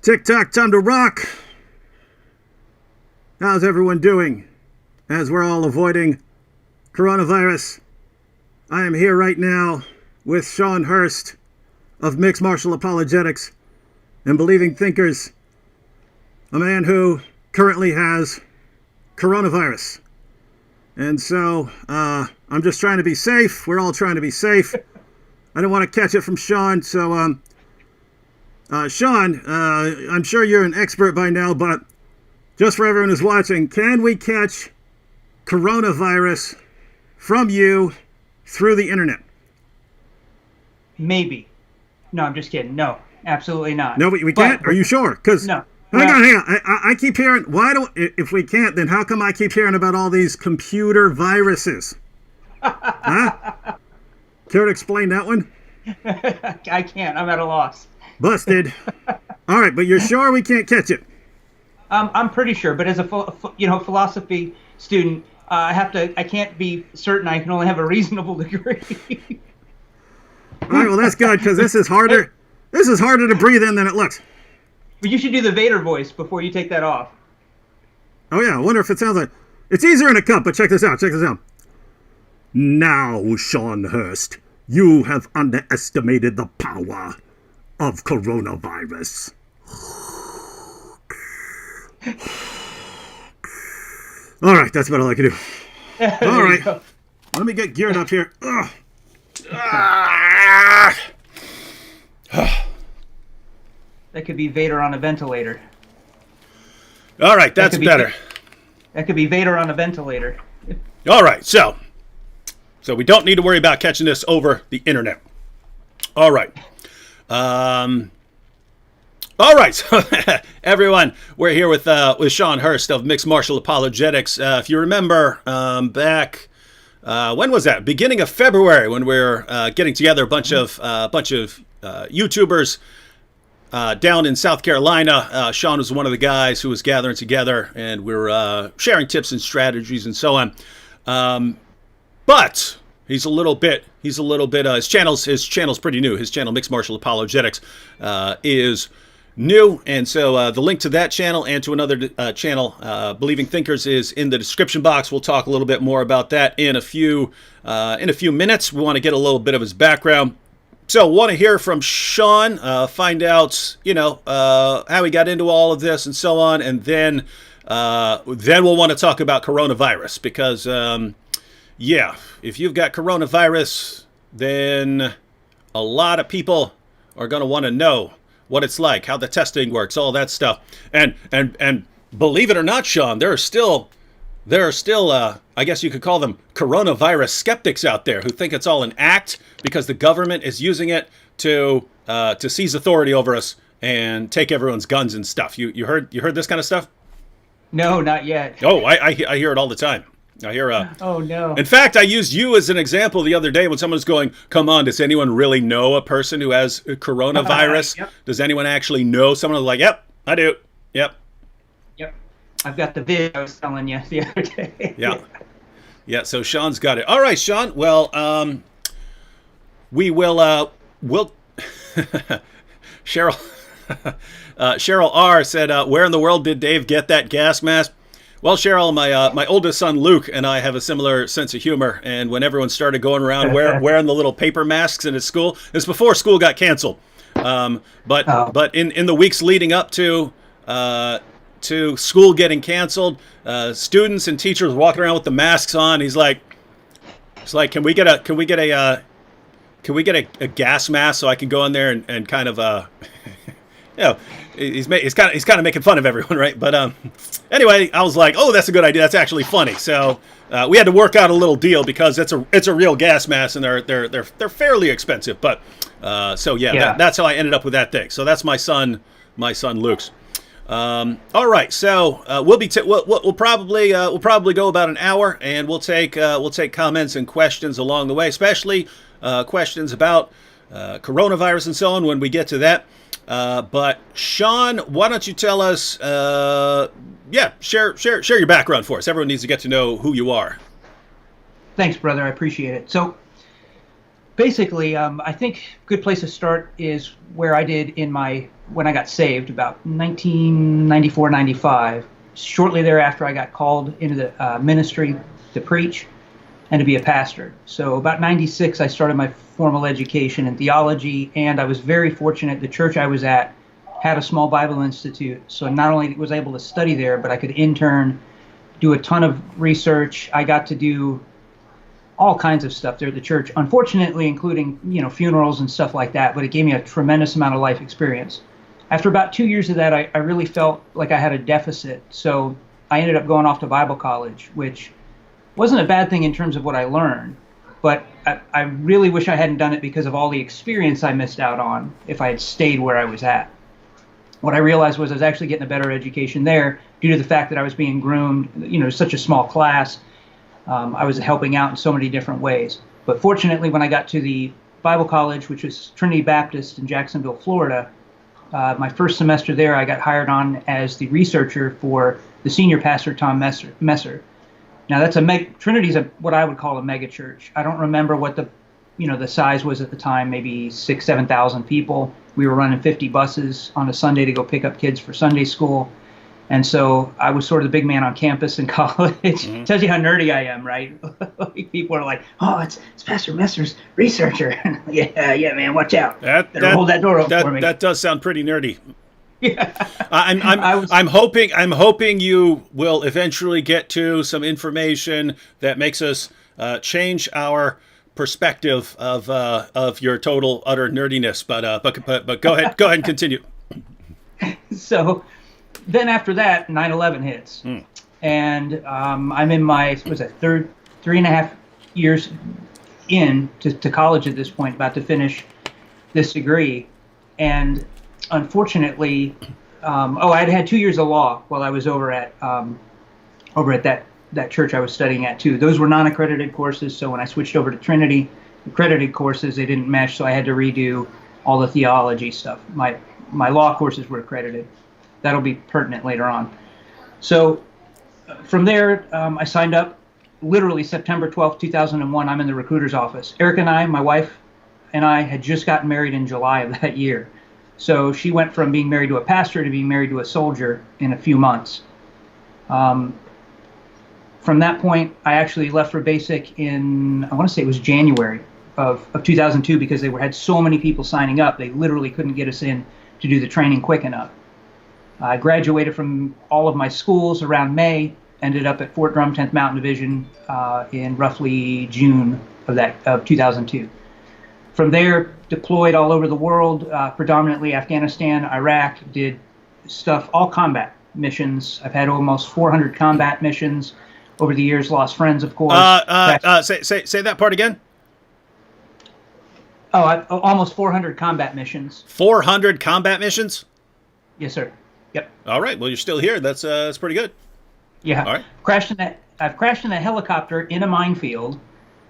Tick-tock, time to rock. How's everyone doing? As we're all avoiding coronavirus, I am here right now with Sean Hurst of Mixed Martial Apologetics and Believing Thinkers, a man who currently has coronavirus. And so, I'm just trying to be safe. We're all trying to be safe. I don't want to catch it from Sean, so, Sean, I'm sure you're an expert by now, but just for everyone who's watching, can we catch coronavirus from you through the internet? Maybe. No, I'm just kidding. No, absolutely not. No, we can't? Are you sure? Because no. Hang on. I keep hearing, if we can't, then how come I keep hearing about all these computer viruses? Huh? Care to explain that one? I can't. I'm at a loss. Busted. All right, but you're sure we can't catch it? I'm pretty sure, but as a philosophy student, I can't be certain. I can only have a reasonable degree. All right, well that's good because this is harder. This is harder to breathe in than it looks. But you should do the Vader voice before you take that off. Oh yeah, I wonder if it sounds like it's easier in a cup. But check this out. Check this out. Now, Sean Hurst, you have underestimated the power of coronavirus. All right, that's about all I can do. All right, let me get geared up here. That could be Vader on a ventilator. All right, that's better. That could be Vader on a ventilator. All right, so we don't need to worry about catching this over the internet. All right. All right, so everyone, we're here with Sean Hurst of Mixed Martial Apologetics. If you remember back, when was that? Beginning of February, when we were getting together a bunch of YouTubers down in South Carolina. Sean was one of the guys who was gathering together, and we were sharing tips and strategies and so on. But he's a little bit. His channel's pretty new. His channel, Mixed Martial Apologetics, is new, and so the link to that channel and to another channel, Believing Thinkers, is in the description box. We'll talk a little bit more about that in a few minutes. We want to get a little bit of his background. So, want to hear from Sean, find out, how he got into all of this and so on, and then we'll want to talk about coronavirus because, if you've got coronavirus, then a lot of people are going to want to know what it's like, how the testing works, all that stuff. And believe it or not, Sean, there are still, I guess you could call them coronavirus skeptics out there who think it's all an act because the government is using it to seize authority over us and take everyone's guns and stuff. You heard this kind of stuff? No, not yet. Oh, I hear it all the time. I hear. Oh no! In fact, I used you as an example the other day when someone was going, "Come on, does anyone really know a person who has coronavirus? Yep. Does anyone actually know someone?" Was like, "Yep, I do. Yep." I've got the video I was telling you the other day. Yeah. So Sean's got it. All right, Sean. Well, we'll Cheryl Cheryl R said, "Where in the world did Dave get that gas mask?" Well, Cheryl, my oldest son Luke and I have a similar sense of humor, and when everyone started going around wearing the little paper masks in his school, it's before school got canceled. But in the weeks leading up to school getting canceled, students and teachers walking around with the masks on. He's like, can we get a gas mask so I can go in there and kind of he's kind of making fun of everyone, right? But anyway, I was like, oh, that's a good idea. That's actually funny. So we had to work out a little deal because it's a real gas mask and they're fairly expensive. But that's how I ended up with that thing. So that's my son Luke's. All right, so we'll probably go about an hour, and we'll take comments and questions along the way, especially questions about coronavirus and so on when we get to that. But Sean, why don't you tell us? Share your background for us. Everyone needs to get to know who you are. Thanks, brother. I appreciate it. So, Basically, I think a good place to start is where I did when I got saved, about 1994, 95. Shortly thereafter, I got called into the ministry to preach and to be a pastor. So about 96, I started my formal education in theology, and I was very fortunate. The church I was at had a small Bible institute, so not only was I able to study there, but I could intern, do a ton of research. I got to do all kinds of stuff there at the church, unfortunately, including, funerals and stuff like that, but it gave me a tremendous amount of life experience. After about 2 years of that, I really felt like I had a deficit, so I ended up going off to Bible college, which wasn't a bad thing in terms of what I learned, but I really wish I hadn't done it because of all the experience I missed out on if I had stayed where I was at. What I realized was I was actually getting a better education there due to the fact that I was being groomed, such a small class. I was helping out in so many different ways. But fortunately, when I got to the Bible college, which was Trinity Baptist in Jacksonville, Florida, my first semester there, I got hired on as the researcher for the senior pastor, Tom Messer. Now, Trinity's what I would call a mega church. I don't remember what the size was at the time, maybe 6,000, 7,000 people. We were running 50 buses on a Sunday to go pick up kids for Sunday school. And so I was sort of the big man on campus in college. Mm-hmm. Tells you how nerdy I am, right? People are like, "Oh, it's Pastor Messer's researcher." yeah, man, watch out. Better hold that door open for me. That does sound pretty nerdy. Yeah. I'm hoping you will eventually get to some information that makes us change our perspective of your total utter nerdiness. But go ahead and continue. So. Then after that, 9/11 hits, and I'm in my 3.5 years in to college at this point, about to finish this degree, and unfortunately, I had 2 years of law while I was over at that church I was studying at too. Those were non-accredited courses, so when I switched over to Trinity, accredited courses, they didn't mesh, so I had to redo all the theology stuff. My law courses were accredited. That'll be pertinent later on. So from there, I signed up literally September 12th, 2001. I'm in the recruiter's office. Erica and I, my wife and I, had just gotten married in July of that year. So she went from being married to a pastor to being married to a soldier in a few months. From that point, I actually left for basic in, I want to say it was January of 2002, because they had so many people signing up, they literally couldn't get us in to do the training quick enough. I graduated from all of my schools around May, ended up at Fort Drum 10th Mountain Division in roughly June of 2002. From there, deployed all over the world, predominantly Afghanistan, Iraq, did stuff, all combat missions. I've had almost 400 combat missions over the years, lost friends, of course. Say that part again. Almost 400 combat missions. 400 combat missions? Yes, sir. Yep. All right. Well, you're still here. That's pretty good. Yeah. All right. I've crashed in a helicopter in a minefield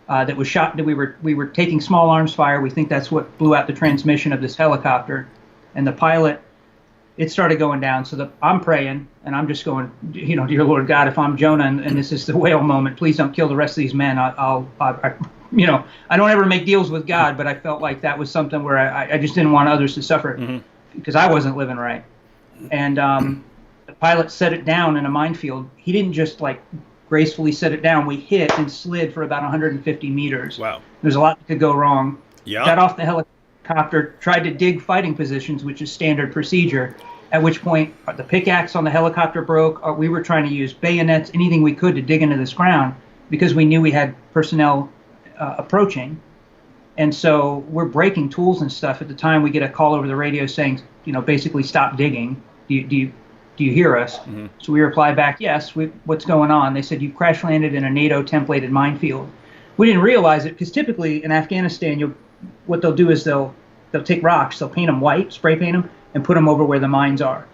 that was shot. That we were taking small arms fire. We think that's what blew out the transmission of this helicopter, and the pilot. It started going down. So I'm praying, and I'm just going, dear Lord God, if I'm Jonah and this is the whale moment, please don't kill the rest of these men. I don't ever make deals with God, but I felt like that was something where I just didn't want others to suffer because I wasn't living right. And the pilot set it down in a minefield. He didn't just gracefully set it down. We hit and slid for about 150 meters. Wow. There's a lot that could go wrong. Yeah. Got off the helicopter, tried to dig fighting positions, which is standard procedure, at which point the pickaxe on the helicopter broke. We were trying to use bayonets, anything we could to dig into this ground because we knew we had personnel approaching. And so we're breaking tools and stuff. At the time, we get a call over the radio saying, basically stop digging. Do you hear us? Mm-hmm. So we reply back, yes. What's going on? They said, you crash landed in a NATO templated minefield. We didn't realize it because typically in Afghanistan, what they'll do is they'll take rocks, they'll paint them white, spray paint them, and put them over where the mines are.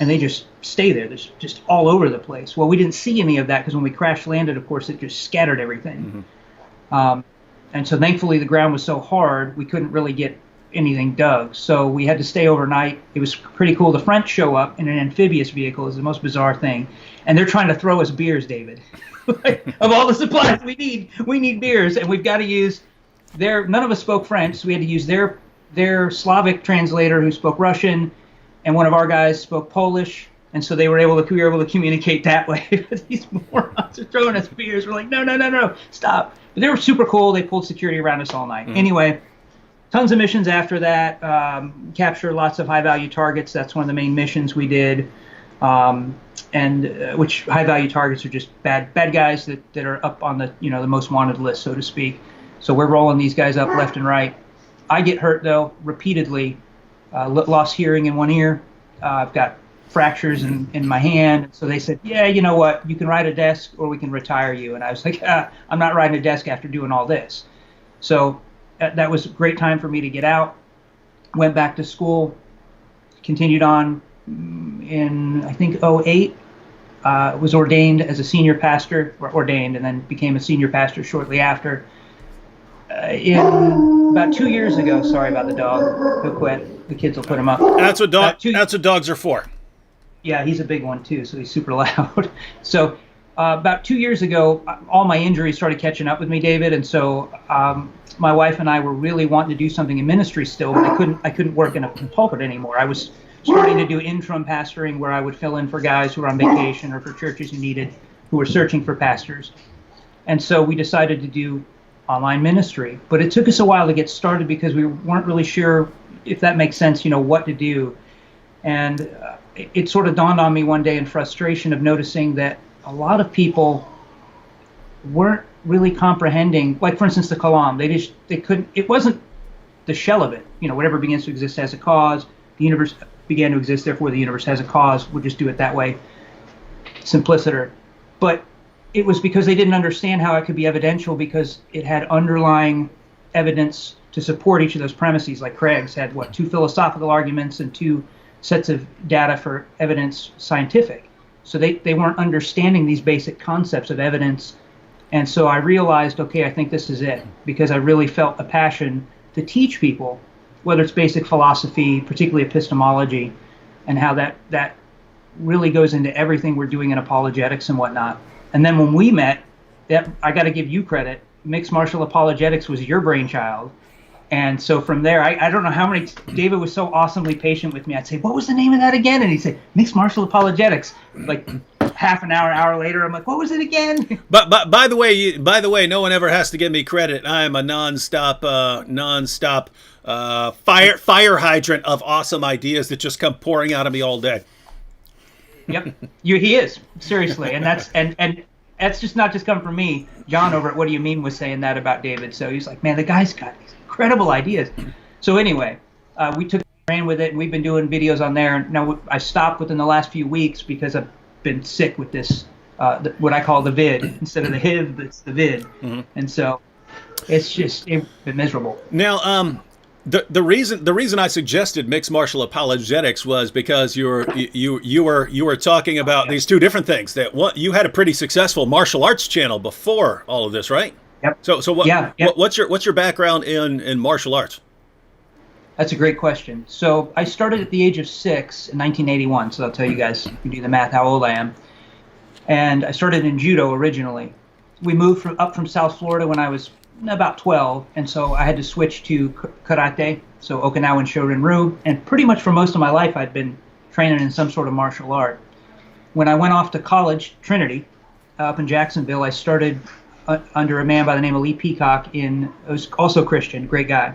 And they just stay there. They're just all over the place. Well, we didn't see any of that because when we crash landed, of course, it just scattered everything. Mm-hmm. And so thankfully the ground was so hard, we couldn't really get anything dug. So we had to stay overnight. It was pretty cool. The French show up in an amphibious vehicle. Is the most bizarre thing. And they're trying to throw us beers, David. Of all the supplies we need beers. And we've got to use none of us spoke French, so we had to use their Slavic translator who spoke Russian, and one of our guys spoke Polish, and so we were able to communicate that way. But these morons are throwing us beers. We're like, no, stop. But they were super cool. They pulled security around us all night. Anyway, tons of missions after that. Capture lots of high-value targets. That's one of the main missions we did. Which high-value targets are just bad guys that are up on the the most wanted list, so to speak. So we're rolling these guys up left and right. I get hurt though repeatedly. Lost hearing in one ear. I've got fractures in my hand. So they said, yeah, you know what? You can ride a desk or we can retire you. And I was like, I'm not riding a desk after doing all this. So that was a great time for me to get out. Went back to school. Continued on in, I think, '08. Was ordained as a senior pastor, and then became a senior pastor shortly after. In about 2 years ago, sorry about the dog. He'll quit. The kids will put him up. That's what dogs are for. Yeah, he's a big one too, so he's super loud. So about 2 years ago, all my injuries started catching up with me, David, and so my wife and I were really wanting to do something in ministry still, but I couldn't work in a pulpit anymore. I was starting to do interim pastoring where I would fill in for guys who were on vacation or for churches who were searching for pastors. And so we decided to do online ministry, but it took us a while to get started because we weren't really sure, if that makes sense, what to do. And it sort of dawned on me one day in frustration of noticing that a lot of people weren't really comprehending, like for instance the Kalam, they couldn't, it wasn't the shell of it, whatever begins to exist has a cause, the universe began to exist, therefore the universe has a cause, we'll just do it that way, simpliciter. But it was because they didn't understand how it could be evidential because it had underlying evidence to support each of those premises. Like Craig's had, 2 philosophical arguments and 2 sets of data for evidence scientific. So they weren't understanding these basic concepts of evidence. And so I realized, okay, I think this is it, because I really felt a passion to teach people, whether it's basic philosophy, particularly epistemology, and how that really goes into everything we're doing in apologetics and whatnot. And then when we met, I got to give you credit. Mixed Martial Apologetics was your brainchild. And so from there, I don't know how many, David was so awesomely patient with me. I'd say, what was the name of that again? And he'd say, Mixed Martial Apologetics. Like half an hour later, I'm like, what was it again? But by the way, no one ever has to give me credit. I am a nonstop fire hydrant of awesome ideas that just come pouring out of me all day. Yep, he is, seriously, and that's just not just coming from me. John over at What Do You Mean was saying that about David, so he's like, man, the guy's got these incredible ideas. So anyway, we ran with it, and we've been doing videos on there. Now I stopped within the last few weeks because I've been sick with this, what I call the vid instead of the HIV, it's the vid, and so it's been miserable. Now, The reason I suggested Mixed Martial Apologetics was because you were talking about these 2 different things. You had a pretty successful martial arts channel before all of this, right? Yep. So what's your background in martial arts? That's a great question. So I started at the age of 6 in 1981. So I'll tell you guys, you can do the math, how old I am. And I started in judo originally. We moved up from South Florida when I was about 12, and so I had to switch to karate, so Okinawan Shorin-ryu, and pretty much for most of my life I'd been training in some sort of martial art. When I went off to college, Trinity, up in Jacksonville, I started under a man by the name of Lee Peacock, was also Christian, great guy,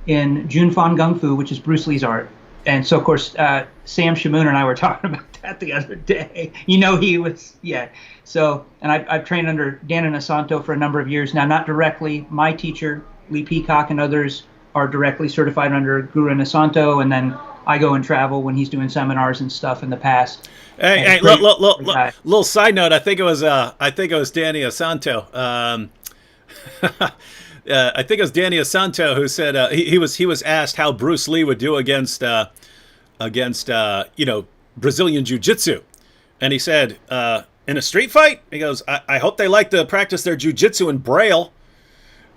in Jun Fan Gung Fu, which is Bruce Lee's art. And so, of course, Sam Shamoon and I were talking about that the other day. He was, yeah. So, and I've trained under Dan Inosanto for a number of years now, not directly. My teacher, Lee Peacock, and others are directly certified under Guru Inosanto, and then I go and travel when he's doing seminars and stuff in the past. Hey, little side note. I think it was Danny Inosanto. I think it was Danny Inosanto who said he was asked how Bruce Lee would do against Brazilian Jiu-Jitsu, and he said, in a street fight, he goes, I hope they like to practice their jiu-jitsu in Braille.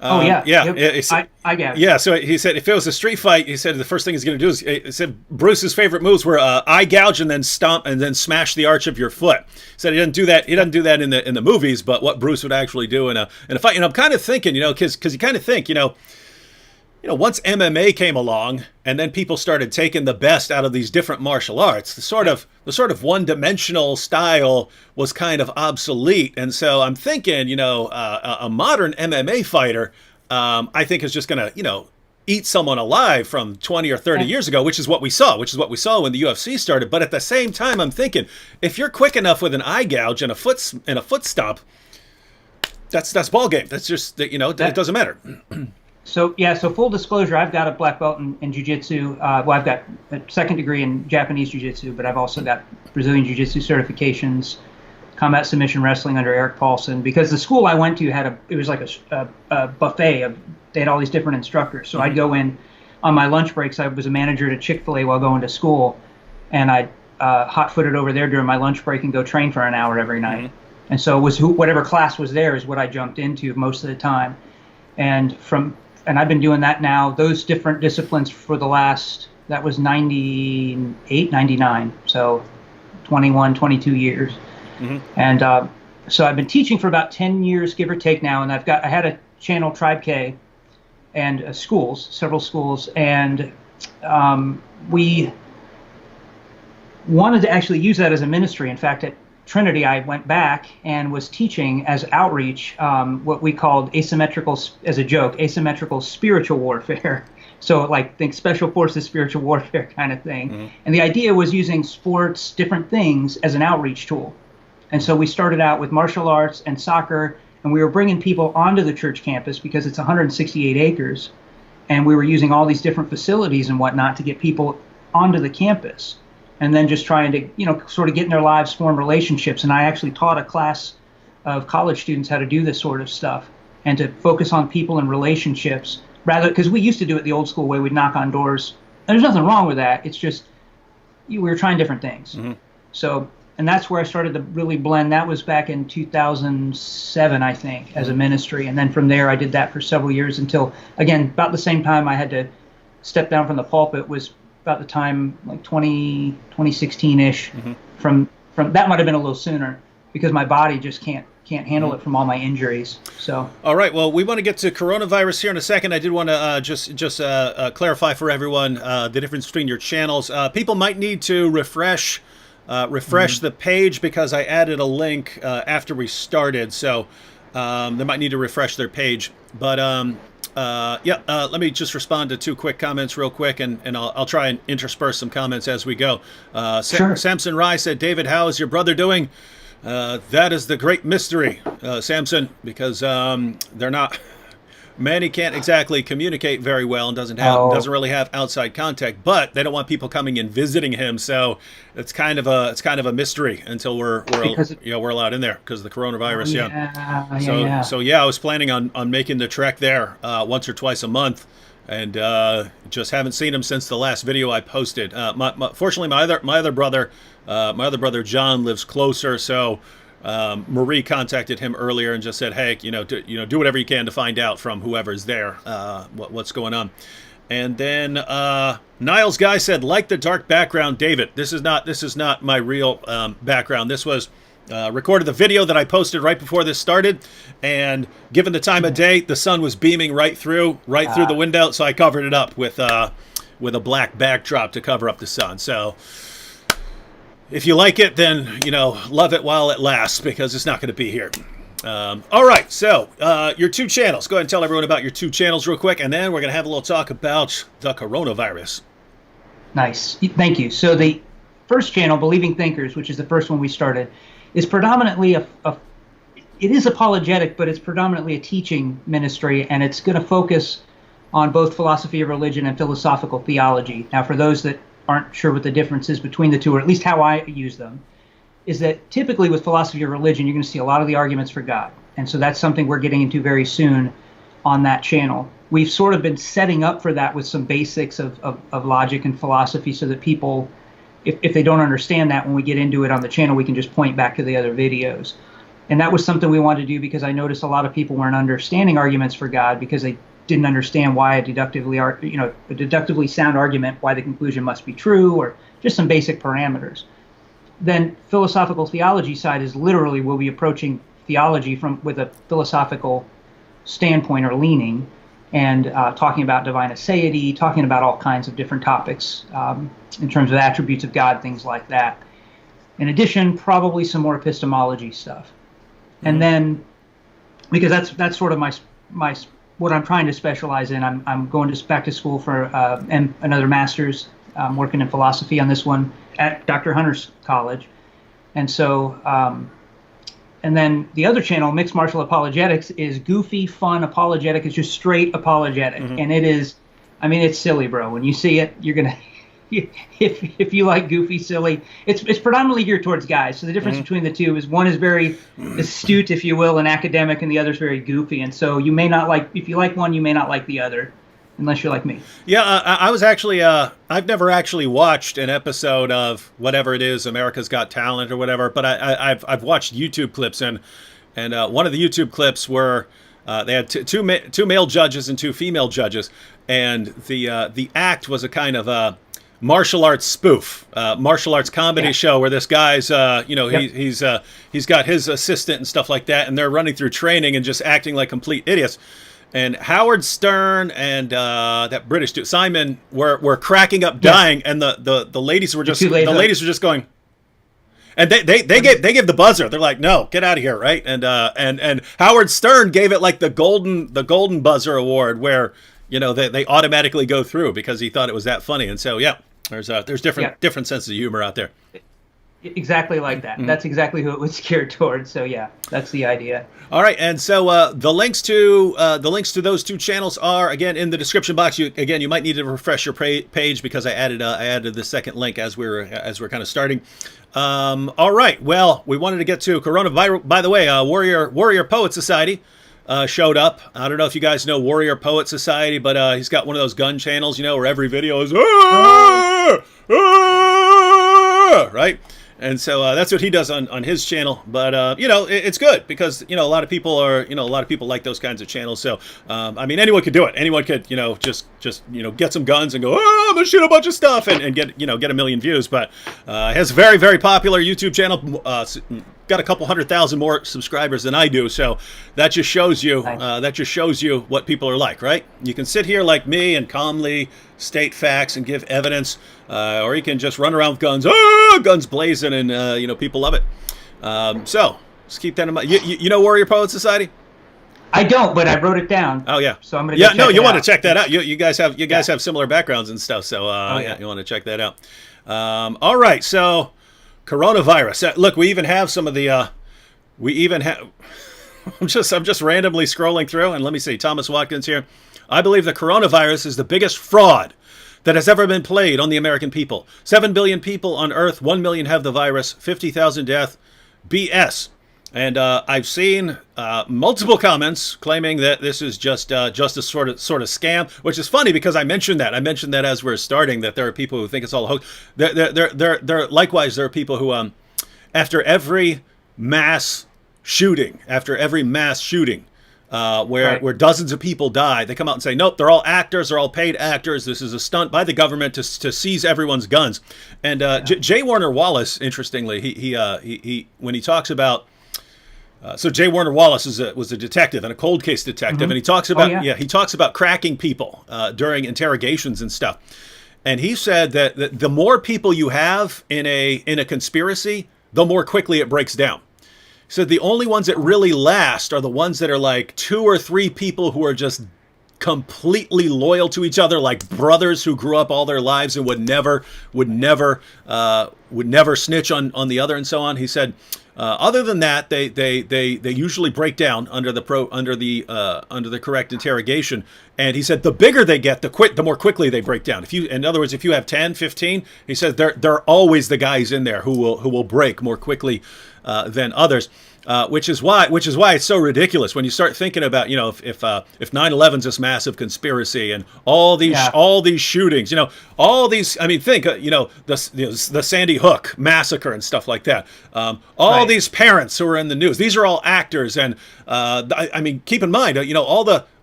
Oh yeah, Yeah, yep. I got it. yeah. So he said if it was a street fight, he said the first thing he's going to do is he said Bruce's favorite moves were eye gouge and then stomp and then smash the arch of your foot. He said he doesn't do that. He doesn't do that in the movies, but what Bruce would actually do in a fight. And I'm kind of thinking, because you kind of think, once MMA came along and then people started taking the best out of these different martial arts, the sort of one-dimensional style was kind of obsolete. And so I'm thinking, a modern MMA fighter, I think is just going to, eat someone alive from 20 or 30 years ago, which is what we saw when the UFC started. But at the same time, I'm thinking, if you're quick enough with an eye gouge and a foot stomp, that's ball game. That's just, it doesn't matter. So full disclosure, I've got a black belt in jiu-jitsu. Well, I've got a second degree in Japanese jiu-jitsu, but I've also got Brazilian jiu-jitsu certifications, combat submission wrestling under Eric Paulson. Because the school I went to it was like a buffet they had all these different instructors. So I'd go in on my lunch breaks. I was a manager at a Chick-fil-A while going to school, and I'd hot-footed over there during my lunch break and go train for an hour every night. And so it was whatever class was there is what I jumped into most of the time. And I've been doing that now, those different disciplines for the last, that was 98, 99, so 21, 22 years. And so I've been teaching for about 10 years, give or take now, and I had a channel, Tribe K, and several schools, and we wanted to actually use that as a ministry. In fact, at Trinity, I went back and was teaching as outreach what we called asymmetrical spiritual warfare. So think special forces spiritual warfare kind of thing. And the idea was using sports, different things as an outreach tool. And so we started out with martial arts and soccer, and we were bringing people onto the church campus because it's 168 acres. And we were using all these different facilities and whatnot to get people onto the campus. And then just trying to, sort of get in their lives, form relationships. And I actually taught a class of college students how to do this sort of stuff and to focus on people and relationships because we used to do it the old school way. We'd knock on doors. And there's nothing wrong with that. It's just we were trying different things. So, and that's where I started to really blend. That was back in 2007, I think, as a ministry. And then from there, I did that for several years until, again, about the same time I had to step down from the pulpit was about the time, like 2016-ish. From that might have been a little sooner because my body just can't handle it from all my injuries. So. All right. Well, we want to get to coronavirus here in a second. I did want to just clarify for everyone the difference between your channels. People might need to refresh the page because I added a link after we started, so they might need to refresh their page. But let me just respond to two quick comments real quick, and I'll try and intersperse some comments as we go. Sure. Samson Rye said, David, how is your brother doing? That is the great mystery, Samson, because they're not... Manny can't exactly communicate very well and doesn't really have outside contact, but they don't want people coming and visiting him, so it's kind of a mystery until we're allowed in there because of the coronavirus. I was planning on making the trek there once or twice a month, and just haven't seen him since the last video I posted. Fortunately, my other brother John lives closer, so. Marie contacted him earlier and just said, "Hey, do whatever you can to find out from whoever's there what's going on." And then Niles Guy said, "Like the dark background, David. This is not my real background. This was recorded the video that I posted right before this started, and given the time of day, the sun was beaming right through the window, so I covered it up with a black backdrop to cover up the sun. So." If you like it, then, love it while it lasts because it's not going to be here. All right, so your two channels. Go ahead and tell everyone about your two channels real quick, and then we're going to have a little talk about the coronavirus. Nice. Thank you. So the first channel, Believing Thinkers, which is the first one we started, is predominantly it is apologetic, but it's predominantly a teaching ministry, and it's going to focus on both philosophy of religion and philosophical theology. Now, for those that aren't sure what the difference is between the two, or at least how I use them, is that typically with philosophy of religion, you're going to see a lot of the arguments for God. And so that's something we're getting into very soon on that channel. We've sort of been setting up for that with some basics of logic and philosophy so that people, if they don't understand that, when we get into it on the channel, we can just point back to the other videos. And that was something we wanted to do because I noticed a lot of people weren't understanding arguments for God because they didn't understand why a deductively sound argument, why the conclusion must be true, or just some basic parameters. Then philosophical theology side is literally we'll be approaching theology with a philosophical standpoint or leaning, and talking about divine aseity, talking about all kinds of different topics in terms of attributes of God, things like that. In addition, probably some more epistemology stuff. And then, because that's sort of my what I'm trying to specialize in, I'm going back to school for another master's. I'm working in philosophy on this one at Dr. Hunter's college. And so, and then the other channel, Mixed Martial Apologetics, is goofy, fun, apologetic. It's just straight apologetic. And it is, I mean, it's silly, bro. When you see it, you're going to, if you like goofy, silly, it's predominantly geared towards guys. So the difference between the two is one is very astute, if you will, and academic, and the other is very goofy. And so you may not like, if you like one, you may not like the other, unless you're like me. Yeah, I was actually, I've never actually watched an episode of whatever it is, America's Got Talent or whatever, but I've watched YouTube clips, and one of the YouTube clips were they had two male judges and two female judges, and the act was a kind of martial arts spoof, martial arts comedy show where this guy's, he's got his assistant and stuff like that, and they're running through training and just acting like complete idiots. And Howard Stern and that British dude Simon were cracking up, dying, and the ladies were just going, and they gave the buzzer. They're like, no, get out of here, right? And Howard Stern gave it like the golden buzzer award, where they automatically go through because he thought it was that funny. And so there's different senses of humor out there. Exactly like that. That's exactly who it was geared towards. So yeah, that's the idea. All right, and so the links to those two channels are again in the description box. You might need to refresh your page because I added the second link as we're kind of starting. All right, well, we wanted to get to coronavirus. By the way, Warrior Poet Society showed up. I don't know if you guys know Warrior Poet Society, but he's got one of those gun channels, where every video is right. And so that's what he does on his channel. But it's good because a lot of people like those kinds of channels. So I mean, anyone could do it. Anyone could just get some guns and go, I'm gonna shoot a bunch of stuff and get a million views. But has a very, very popular YouTube channel. Got a couple 100,000 more subscribers than I do. So that just shows you what people are like, right? You can sit here like me and calmly state facts and give evidence, or you can just run around with guns, guns blazing, and people love it. So just keep that in mind. You know Warrior Poet Society? I don't, but I wrote it down. Oh yeah. So I'm gonna. Yeah, no, you want to check that out. You guys have similar backgrounds and stuff. So you want to check that out. All right, so coronavirus. Look, we even have some of the. I'm just randomly scrolling through, and let me see. Thomas Watkins here. I believe the coronavirus is the biggest fraud that has ever been played on the American people. 7 billion people on Earth, 1 million have the virus, 50,000 deaths. BS. And I've seen multiple comments claiming that this is just a sort of scam, which is funny because I mentioned that. As we're starting, that there are people who think it's all a hoax. Likewise, there are people who, after every mass shooting, where dozens of people die, they come out and say, nope, they're all actors, they're all paid actors. This is a stunt by the government to seize everyone's guns. And J. Warner Wallace, interestingly, he when he talks about, so J. Warner Wallace was a detective and a cold case detective, and he talks about cracking people during interrogations and stuff. And he said that the more people you have in a conspiracy, the more quickly it breaks down. So the only ones that really last are the ones that are like 2 or 3 people who are just completely loyal to each other, like brothers who grew up all their lives and would never snitch on the other and so on. He said, other than that, they usually break down under the correct interrogation. And he said the bigger they get, the more quickly they break down. In other words, if you have 10, 15, he says they're always the guys in there who will break more quickly than others. Which is why it's so ridiculous when you start thinking about, if 9/11's this massive conspiracy and all these shootings, all these. I mean, think the Sandy Hook massacre and stuff like that. All these parents who are in the news, these are all actors, and I mean, keep in mind,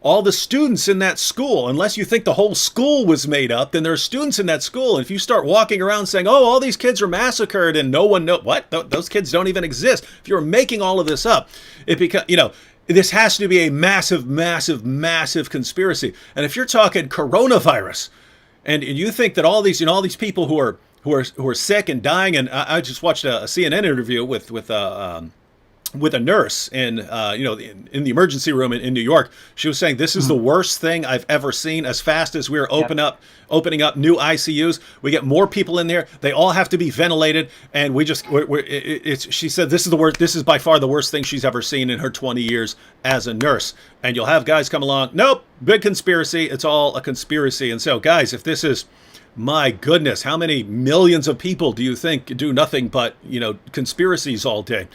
all the students in that school, unless you think the whole school was made up, then there are students in that school. And if you start walking around saying, oh, all these kids are massacred and no one knows, what? Those kids don't even exist. If you're making all of this up, it becomes, this has to be a massive, massive, massive conspiracy. And if you're talking coronavirus and you think that all these people who are sick and dying, and I just watched a CNN interview with a nurse in the emergency room in New York. She was saying this is the worst thing I've ever seen. As fast as we're opening up new ICUs, we get more people in there. They all have to be ventilated, and she said this is the worst. This is by far the worst thing she's ever seen in her 20 years as a nurse. And you'll have guys come along. Nope, big conspiracy. It's all a conspiracy. And so, guys, if this is, my goodness, how many millions of people do you think do nothing but conspiracies all day?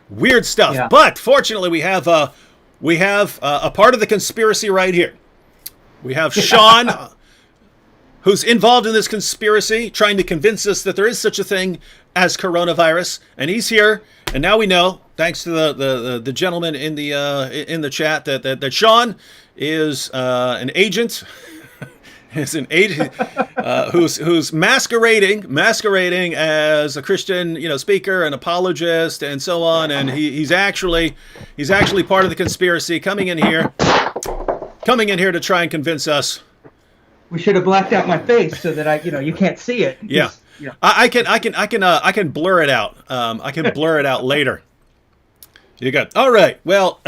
Weird stuff. Yeah. But fortunately, we have a part of the conspiracy right here. We have Sean, who's involved in this conspiracy, trying to convince us that there is such a thing as coronavirus, and he's here. And now we know, thanks to the gentleman in the chat, that Sean is an agent. Is an agent who's masquerading as a Christian, speaker and apologist and so on, and he's actually part of the conspiracy, coming in here to try and convince us. We should have blacked out my face so that you can't see it. Yeah. I can blur it out. I can blur it out later. You got all right. Well,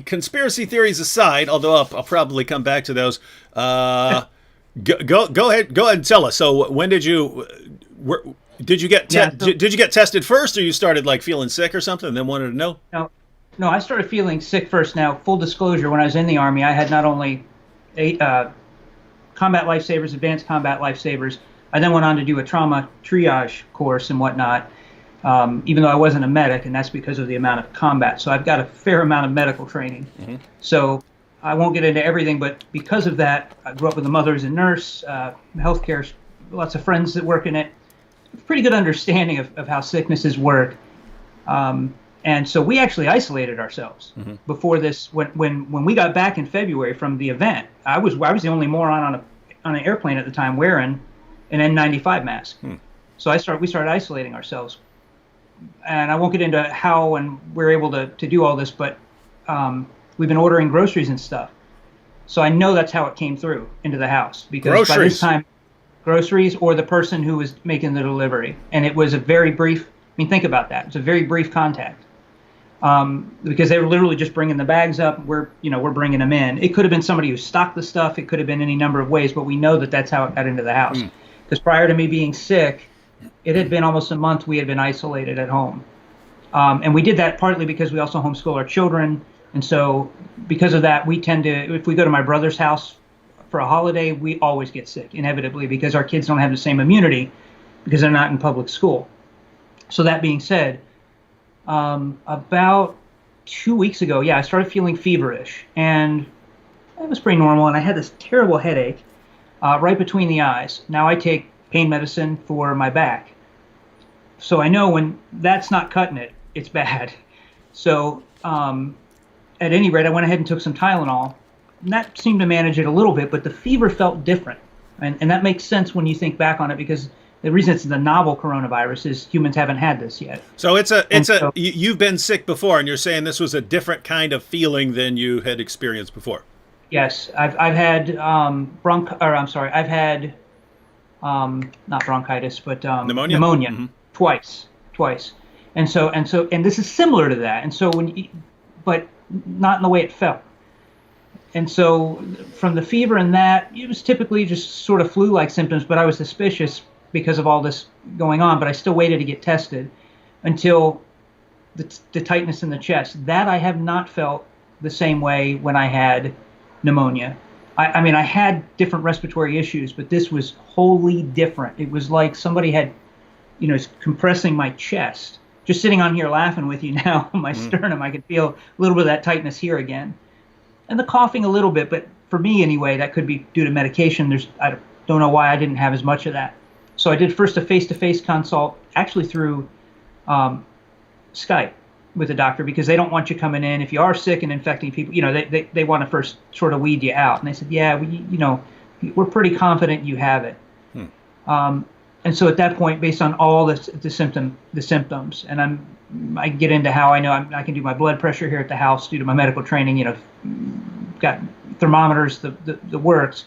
conspiracy theories aside, although I'll probably come back to those. Go ahead and tell us. So when did you get did you get tested first, or you started like feeling sick or something and then wanted to know? No, I started feeling sick first. Now, full disclosure, when I was in the Army, I had not only combat lifesavers, advanced combat lifesavers. I then went on to do a trauma triage course and whatnot, even though I wasn't a medic, and that's because of the amount of combat. So I've got a fair amount of medical training. Mm-hmm. So I won't get into everything, but because of that, I grew up with a mother as a nurse, healthcare, lots of friends that work in it, pretty good understanding of how sicknesses work. And so we actually isolated ourselves before this. When we got back in February from the event, I was the only moron on an airplane at the time wearing an N95 mask. So we started isolating ourselves. And I won't get into how and we're able to do all this, but we've been ordering groceries and stuff. So I know that's how it came through into the house. Because by this time, groceries or the person who was making the delivery. And it was a very brief, think about that. It's a very brief contact. Because they were literally just bringing the bags up. We're bringing them in. It could have been somebody who stocked the stuff. It could have been any number of ways, but we know that that's how it got into the house. Because prior to me being sick, it had been almost a month we had been isolated at home. And we did that partly because we also homeschool our children. And so because of that, we tend to, if we go to my brother's house for a holiday, we always get sick, inevitably, because our kids don't have the same immunity because they're not in public school. So that being said, about 2 weeks ago, I started feeling feverish. And it was pretty normal. And I had this terrible headache right between the eyes. Now I take pain medicine for my back. So I know when that's not cutting it, it's bad. So at any rate, I went ahead and took some Tylenol, and that seemed to manage it a little bit, but the fever felt different. And that makes sense when you think back on it, because the reason it's the novel coronavirus is humans haven't had this yet. So you've been sick before, and you're saying this was a different kind of feeling than you had experienced before. Yes, I've had I've had not bronchitis, but pneumonia twice. And this is similar to that. And so but not in the way it felt. And so from the fever and that, it was typically just sort of flu-like symptoms, but I was suspicious because of all this going on, but I still waited to get tested until the tightness in the chest. That I have not felt the same way when I had pneumonia. I had different respiratory issues, but this was wholly different. It was like somebody had, compressing my chest just sitting on here laughing with you now, my sternum, I can feel a little bit of that tightness here again. And the coughing a little bit, but for me anyway, that could be due to medication. I don't know why I didn't have as much of that. So I did first a face-to-face consult, actually through Skype with a doctor, because they don't want you coming in if you are sick and infecting people. They want to first sort of weed you out. And they said, yeah, we're pretty confident you have it. And so at that point, based on all the symptoms, and I get into how I know I can do my blood pressure here at the house due to my medical training. Got thermometers, the works.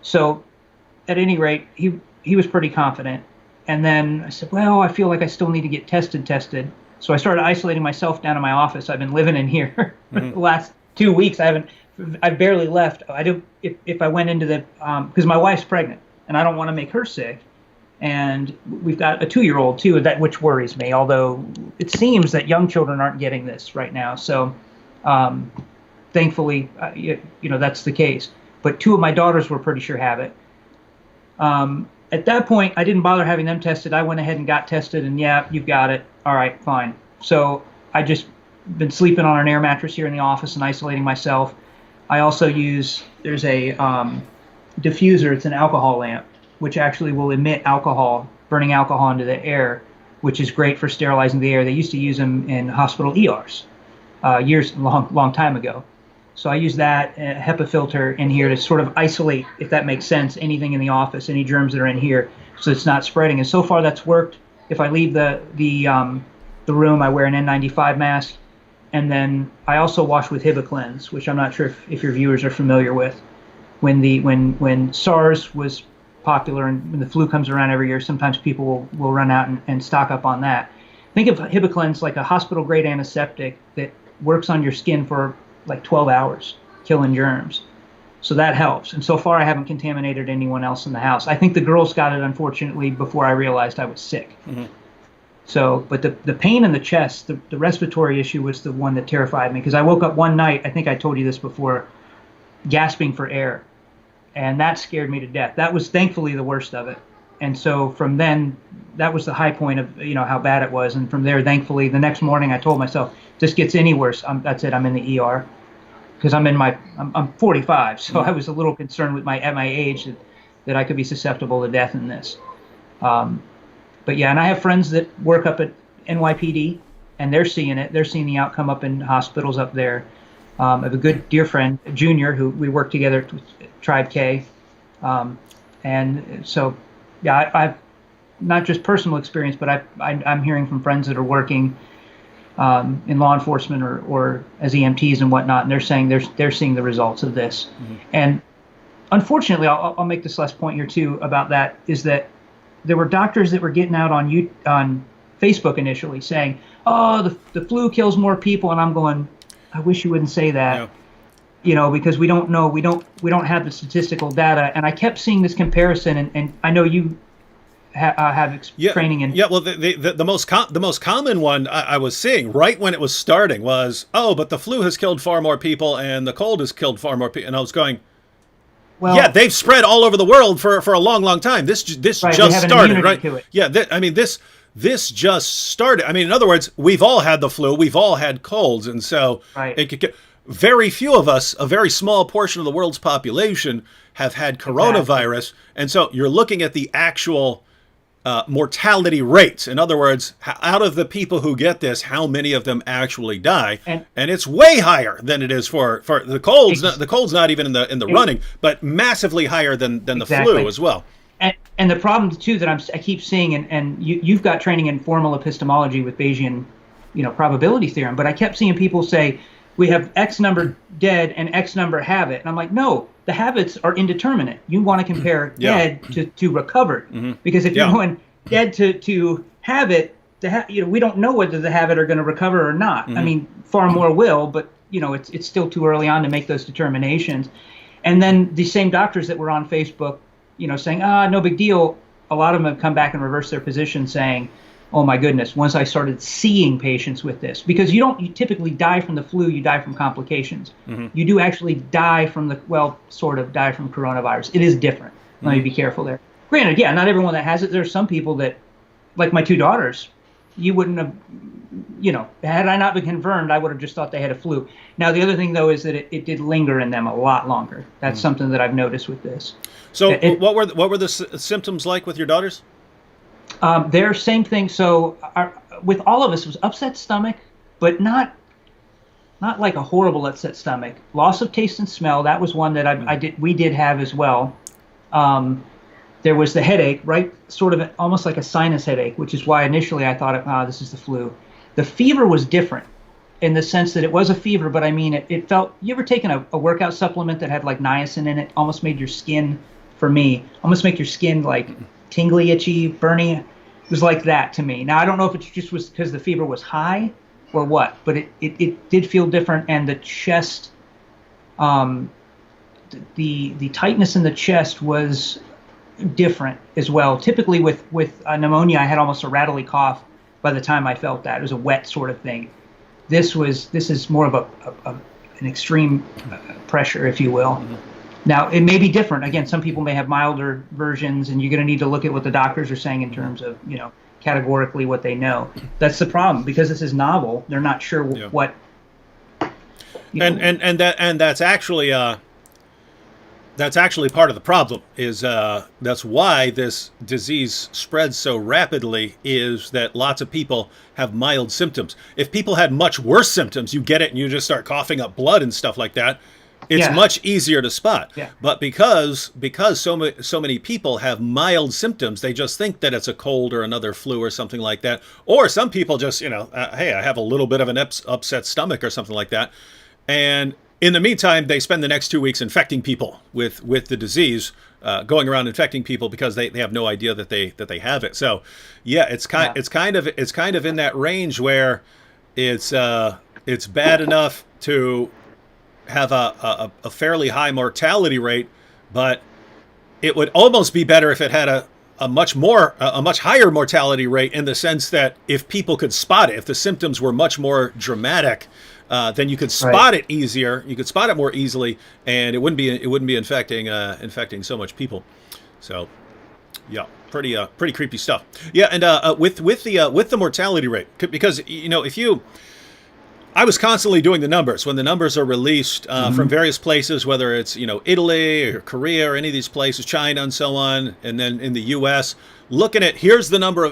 So at any rate, he was pretty confident. And then I said, well, I feel like I still need to get tested. So I started isolating myself down in my office. I've been living in here for the last 2 weeks. I've barely left. If I went into because my wife's pregnant and I don't want to make her sick. And we've got a 2-year-old too, which worries me, although it seems that young children aren't getting this right now. So thankfully, that's the case. But 2 of my daughters were pretty sure have it. At that point, I didn't bother having them tested. I went ahead and got tested, and yeah, you've got it. All right, fine. So I just been sleeping on an air mattress here in the office and isolating myself. I also there's a diffuser. It's an alcohol lamp, which actually will emit burning alcohol into the air, which is great for sterilizing the air. They used to use them in hospital ERs long time ago. So I use that HEPA filter in here to sort of isolate, if that makes sense, anything in the office, any germs that are in here, so it's not spreading. And so far that's worked. If I leave the room, I wear an N95 mask, and then I also wash with Hibiclens, which I'm not sure if your viewers are familiar with. When SARS was popular and when the flu comes around every year, sometimes people will run out and stock up on that. Think of Hibiclens like a hospital-grade antiseptic that works on your skin for like 12 hours, killing germs. So that helps. And so far, I haven't contaminated anyone else in the house. I think the girls got it, unfortunately, before I realized I was sick. So, but the pain in the chest, the respiratory issue was the one that terrified me, because I woke up one night, I think I told you this before, gasping for air. And that scared me to death. That was thankfully the worst of it. And so from then, that was the high point of how bad it was. And from there, thankfully, the next morning I told myself, if this gets any worse, that's it, I'm in the ER. Because I'm 45, so I was a little concerned at my age that I could be susceptible to death in this. But yeah, and I have friends that work up at NYPD, and they're seeing it. They're seeing the outcome up in hospitals up there. I have a good dear friend, Junior, who we work together with Tribe K. And so, yeah, I've not just personal experience, but I'm hearing from friends that are working in law enforcement or as EMTs and whatnot, and they're saying they're seeing the results of this. And unfortunately, I'll make this last point here too about that, is that there were doctors that were getting out on Facebook initially saying, "Oh, the flu kills more people," and I'm going, I wish you wouldn't say that. Yeah. Because we don't know, we don't have the statistical data. And I kept seeing this comparison, and I know you have training in. Yeah, well, the most common one I was seeing right when it was starting was, but the flu has killed far more people and the cold has killed far more people. And I was going, well, yeah, they've spread all over the world for a long, long time. This right, just started, right? To it. Yeah, this just started. I mean, in other words, we've all had the flu, we've all had colds, and so it could get. Very few of us, a very small portion of the world's population, have had coronavirus. Exactly. And so you're looking at the actual mortality rates. In other words, out of the people who get this, how many of them actually die? And it's way higher than it is for the colds. The cold's not even in the running, but massively higher than the flu as well. And the problem too that I keep seeing, and you've got training in formal epistemology with Bayesian, probability theorem, but I kept seeing people say, we have X number dead and X number have it. And I'm like, no, the habits are indeterminate. You want to compare dead to recovered. Because if you're going dead to have it, we don't know whether the habit are going to recover or not. I mean, far more will, but it's still too early on to make those determinations. And then the same doctors that were on Facebook, saying, no big deal. A lot of them have come back and reversed their position saying, oh my goodness, once I started seeing patients with this, because you typically die from the flu, you die from complications. You do actually die from sort of die from coronavirus. It is different. Let me be careful there. Granted, yeah, not everyone that has it. There's some people that, like my 2 daughters, you wouldn't have, had I not been confirmed, I would have just thought they had a flu. Now, the other thing, though, is that it did linger in them a lot longer. That's something that I've noticed with this. So what were the symptoms like with your daughters? They're same thing. So with all of us, it was upset stomach, but not like a horrible upset stomach. Loss of taste and smell. That was one that we did have as well. There was the headache, right? Sort of almost like a sinus headache, which is why initially I thought, this is the flu. The fever was different in the sense that it was a fever, but I mean, it felt, you ever taken a workout supplement that had like niacin in it, almost made your skin, for me, almost make your skin like tingly, itchy, burning. It was like that to me. Now, I don't know if it just was because the fever was high or what, but it did feel different. And the chest, the tightness in the chest was different as well. Typically with pneumonia, I had almost a rattly cough by the time I felt that. It was a wet sort of thing. This is more of an extreme pressure, if you will. Mm-hmm. Now, it may be different. Again, some people may have milder versions, and you're going to need to look at what the doctors are saying in terms of, categorically what they know. That's the problem, because this is novel. They're not sure what. And that's actually part of the problem. Is that's why this disease spreads so rapidly. Is that lots of people have mild symptoms. If people had much worse symptoms, you get it and you just start coughing up blood and stuff like that. It's much easier to spot. Yeah. But because so many people have mild symptoms, they just think that it's a cold or another flu or something like that. Or some people just, hey, I have a little bit of an upset stomach or something like that. And in the meantime, they spend the next 2 weeks infecting people with the disease, going around infecting people because they have no idea that they have it. So, it's kind of in that range where it's bad enough to have a fairly high mortality rate, but it would almost be better if it had a much higher mortality rate, in the sense that if people could spot it, if the symptoms were much more dramatic, then you could spot it easier. You could spot it more easily, and it wouldn't be infecting so much people. So, pretty creepy stuff. Yeah, and with the mortality rate, because I was constantly doing the numbers when the numbers are released from various places, whether it's Italy or Korea or any of these places, China and so on, and then in the U.S. looking at here are the number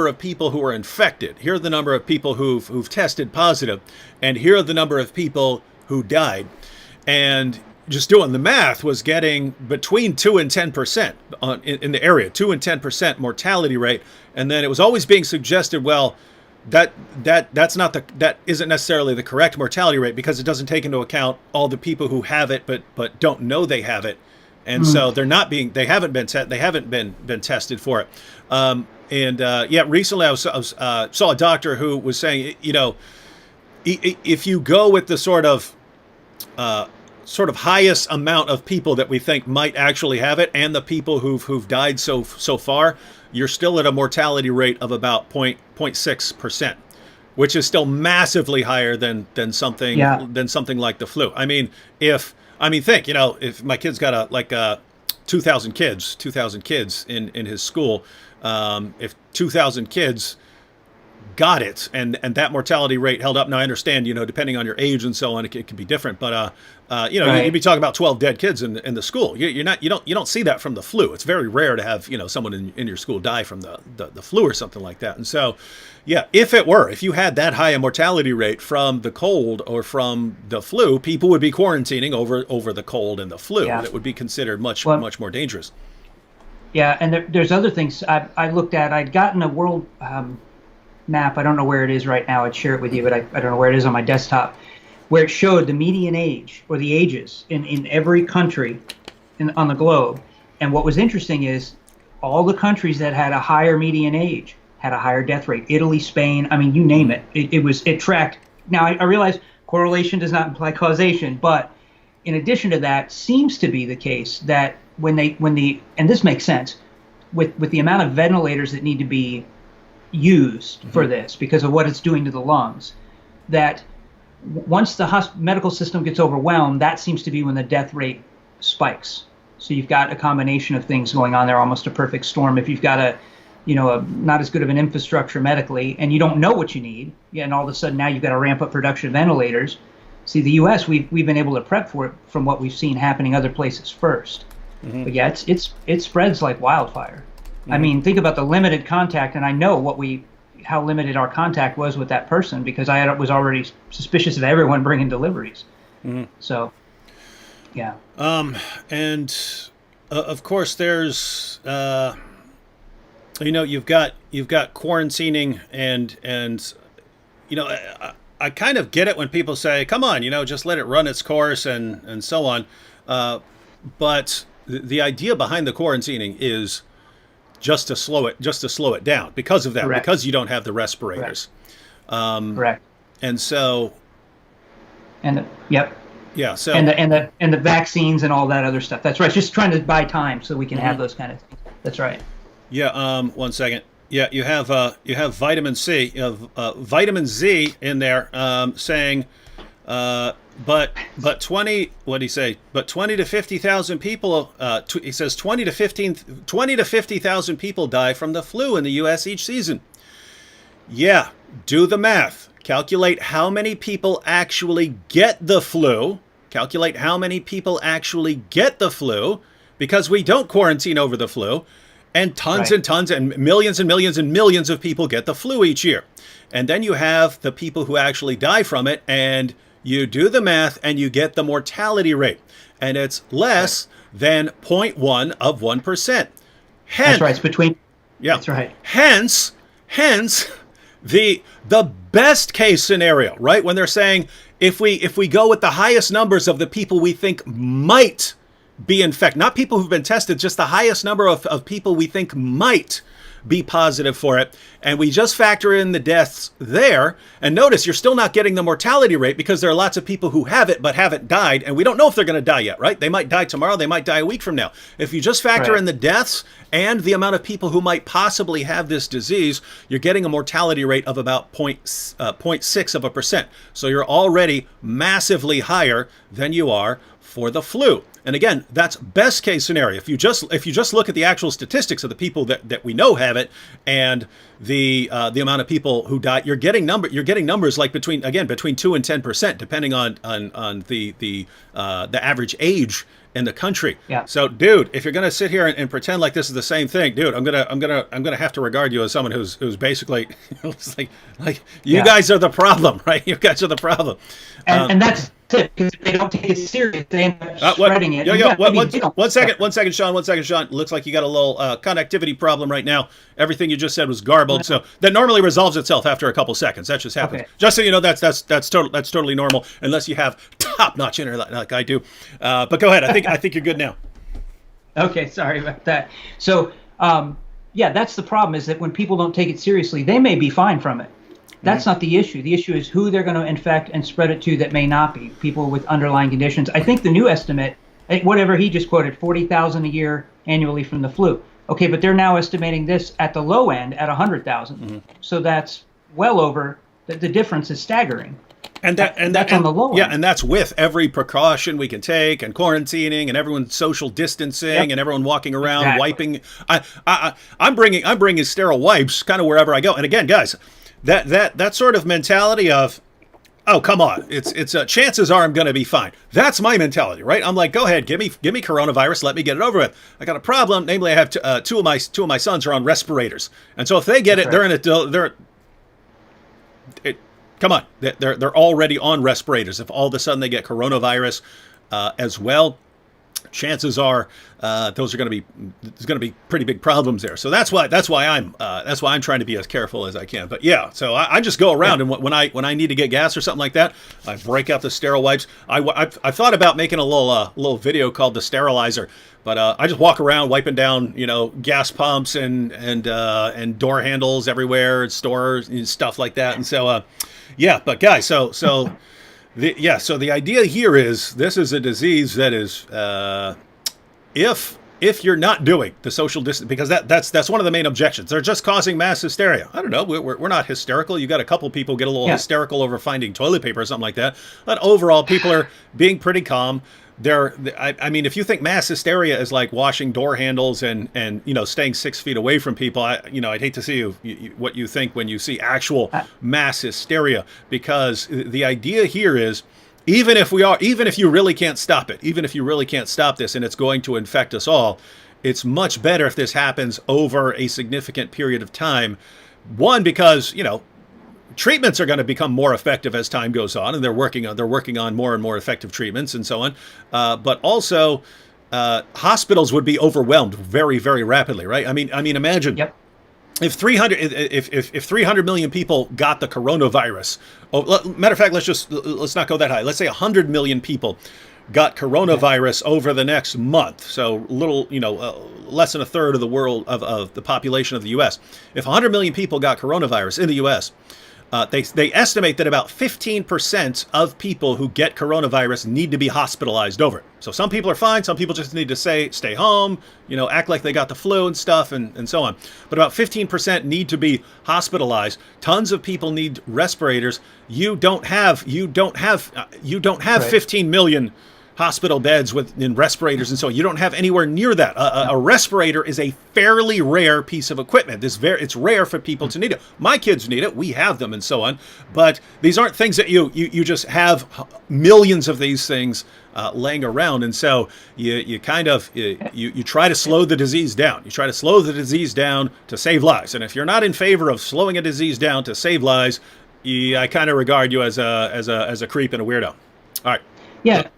of people who are infected, here are the number of people who've tested positive, and here are the number of people who died, and just doing the math was getting between 2 and 10% in the area, 2 and 10% mortality rate, and then it was always being suggested, well, that isn't necessarily the correct mortality rate, because it doesn't take into account all the people who have it but don't know they have it, and so they haven't been tested for it. Recently I saw a doctor who was saying, if you go with the sort of highest amount of people that we think might actually have it, and the people who've died so far, you're still at a mortality rate of about 0.6%, which is still massively higher than something like the flu. I mean, think, if my kid's got 2,000 kids in his school, if 2,000 kids got it, and that mortality rate held up. Now I understand, depending on your age and so on, it can be different. But you'd be talking about 12 dead kids in the school. You don't see that from the flu. It's very rare to have someone in your school die from the flu or something like that. And so, if you had that high a mortality rate from the cold or from the flu, people would be quarantining over the cold and the flu. Yeah. That would be considered much more dangerous. Yeah, and there's other things I looked at. I'd gotten a world map. I don't know where it is right now. I'd share it with you, but I don't know where it is on my desktop, where it showed the median age or the ages in every country on the globe. And what was interesting is all the countries that had a higher median age had a higher death rate. Italy, Spain, I mean, you name it. It tracked. Now, I realize correlation does not imply causation, but in addition to that, seems to be the case that and this makes sense, with the amount of ventilators that need to be used for this because of what it's doing to the lungs, that once the medical system gets overwhelmed, that seems to be when the death rate spikes. So you've got a combination of things going on there, almost a perfect storm. If you've got not as good of an infrastructure medically, and you don't know what you need, and all of a sudden now you've got to ramp up production of ventilators. See, the U.S. we've been able to prep for it from what we've seen happening other places first. But yeah, it spreads like wildfire. I mean, think about the limited contact, and I know how limited our contact was with that person because I was already suspicious of everyone bringing deliveries. So, yeah. And of course, there's you've got quarantining and I kind of get it when people say, "Come on, just let it run its course," and so on. But the idea behind the quarantining is just to slow it down because of that, Correct. because you don't have the respirators. Correct. And so, yep. Yeah. So and the vaccines and all that other stuff. That's right. It's just trying to buy time so we can have those kind of things. That's right. Yeah. 1 second. Yeah. You have vitamin C, vitamin Z in there, saying, but 20. What do you say? But 20 to 50,000 people. He says 20 to 50,000 people die from the flu in the U.S. each season. Yeah. Do the math. Calculate how many people actually get the flu. Calculate how many people actually get the flu, because we don't quarantine over the flu. And tons and tons and millions and millions and millions of people get the flu each year. And then you have the people who actually die from it, and you do the math and you get the mortality rate. And it's less than 0.1 of 1%. Hence, that's right. It's between. Yeah. That's right. Hence the best case scenario, right? When they're saying if we go with the highest numbers of the people we think might be infected, not people who've been tested, just the highest number of people we think might be positive for it, and we just factor in the deaths there, and notice you're still not getting the mortality rate because there are lots of people who have it but haven't died, and we don't know if they're going to die yet, right? They might die tomorrow, they might die a week from now. If you just factor in the deaths and the amount of people who might possibly have this disease, you're getting a mortality rate of about 0.6%. So you're already massively higher than you are for the flu. And again, that's best case scenario. If you just look at the actual statistics of the people that we know have it, and the amount of people who die, you're getting numbers like between 2 and 10%, depending on the average age in the country. Yeah. So, dude, if you're gonna sit here and pretend like this is the same thing, dude, I'm gonna have to regard you as someone who's basically it's like you guys are the problem, right? You guys are the problem. And that's it, because if they don't take it serious, they end up spreading it. One second, Sean. Looks like you got a little connectivity problem right now. Everything you just said was garbled, so that normally resolves itself after a couple seconds. That just happens. Okay. Just so you know, that's totally normal, unless you have top-notch internet like I do. But go ahead. I think you're good now. Okay, sorry about that. So, that's the problem, is that when people don't take it seriously, they may be fine from it. That's not the issue. The issue is who they're going to infect and spread it to that may not be, people with underlying conditions. I think the new estimate, whatever he just quoted, 40,000 a year annually from the flu. Okay, but they're now estimating this at the low end at 100,000. So that's well over, the difference is staggering. And that's on the low end. Yeah, and that's with every precaution we can take, and quarantining, and everyone social distancing, and everyone walking around wiping. I'm bringing sterile wipes kind of wherever I go. And again, guys, that sort of mentality of, oh, come on, it's chances are I'm going to be fine. That's my mentality, right? I'm like, go ahead, give me coronavirus, let me get it over with. I got a problem, namely I have two of my sons are on respirators, and so if they get come on, they're already on respirators. If all of a sudden they get coronavirus as well, chances are there's going to be pretty big problems there. So that's why I'm trying to be as careful as I can. But yeah, so I just go around, and when I need to get gas or something like that, I break out the sterile wipes. I thought about making a little video called the sterilizer, but I just walk around wiping down gas pumps and door handles everywhere, stores and stuff like that. And so but guys, so. The idea here is this is a disease that is, if you're not doing the social distance, because that's one of the main objections. They're just causing mass hysteria. I don't know. We're not hysterical. You got a couple people get a little hysterical over finding toilet paper or something like that. But overall, people are being pretty calm. I mean, if you think mass hysteria is like washing door handles and staying 6 feet away from people, I'd hate to see what you think when you see actual mass hysteria, because the idea here is, even if you really can't stop it, even if you really can't stop this and it's going to infect us all, it's much better if this happens over a significant period of time. One, because treatments are going to become more effective as time goes on, and they're working on more and more effective treatments and so on. But also, hospitals would be overwhelmed very, very rapidly, right? I mean, imagine. Yep. If 300 million people got the coronavirus, matter of fact, let's not go that high. Let's say 100 million people got coronavirus over the next month. So less than a third of the world of the population of the U.S. If 100 million people got coronavirus in the U.S., they estimate that about 15% of people who get coronavirus need to be hospitalized over it. So some people are fine. Some people just need to stay home, act like they got the flu and stuff and so on. But about 15% need to be hospitalized. Tons of people need respirators. You don't have Right. 15 million hospital beds in respirators, and so you don't have anywhere near that. A respirator is a fairly rare piece of equipment. It's rare for people to need it. My kids need it. We have them, and so on. But these aren't things that you just have millions of these things laying around, and so you try to slow the disease down. You try to slow the disease down to save lives. And if you're not in favor of slowing a disease down to save lives, I kind of regard you as a creep and a weirdo. All right. Yeah.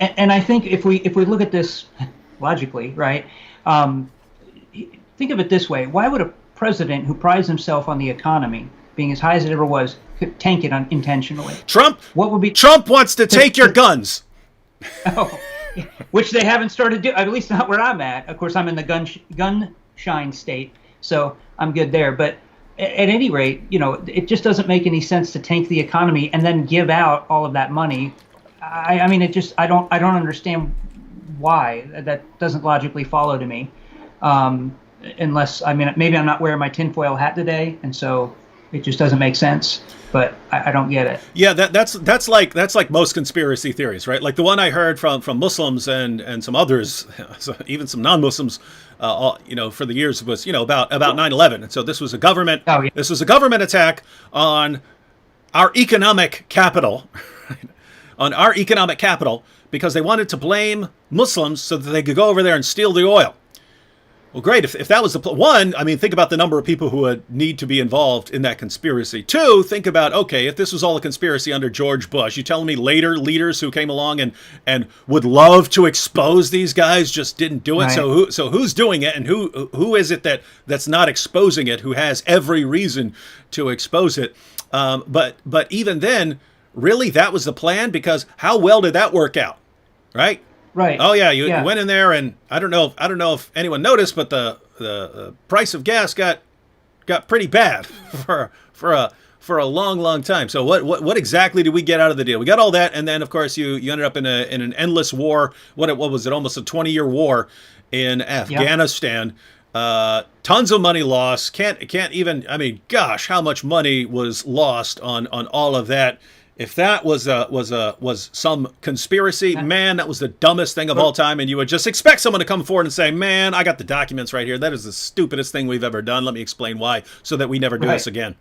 And I think if we look at this logically, right, think of it this way: why would a president who prides himself on the economy being as high as it ever was could tank it intentionally? Trump wants to take your guns. Oh, which they haven't started doing. At least not where I'm at. Of course, I'm in the gun shine state, so I'm good there. But at any rate, it just doesn't make any sense to tank the economy and then give out all of that money. I mean, I don't understand why. That doesn't logically follow to me. Unless, maybe I'm not wearing my tinfoil hat today, and so it just doesn't make sense. But I don't get it. Yeah, that's like most conspiracy theories, right? Like the one I heard from Muslims and some others, even some non-Muslims, for the years was about 9/11, and so this was a government. Oh, yeah. This was a government attack on our economic capital. On our economic capital, because they wanted to blame Muslims so that they could go over there and steal the oil. Well, great. If that was the one, think about the number of people who would need to be involved in that conspiracy. Two, think about, okay, if this was all a conspiracy under George Bush, you telling me later leaders who came along and would love to expose these guys just didn't do it? Right. So who's doing it, and who is it that's not exposing it, who has every reason to expose it? But even then, really, that was the plan? Because how well did that work out, right? Right. Oh yeah, you went in there, and I don't know if anyone noticed, but the price of gas got pretty bad for a long time. So what exactly did we get out of the deal? We got all that, and then of course you ended up in an endless war. What was it? Almost a 20-year war in Afghanistan. Yep. Tons of money lost. Can't even. Gosh, how much money was lost on all of that? If that was some conspiracy, man, that was the dumbest thing of all time. And you would just expect someone to come forward and say, man, I got the documents right here. That is the stupidest thing we've ever done. Let me explain why, so that we never do this again.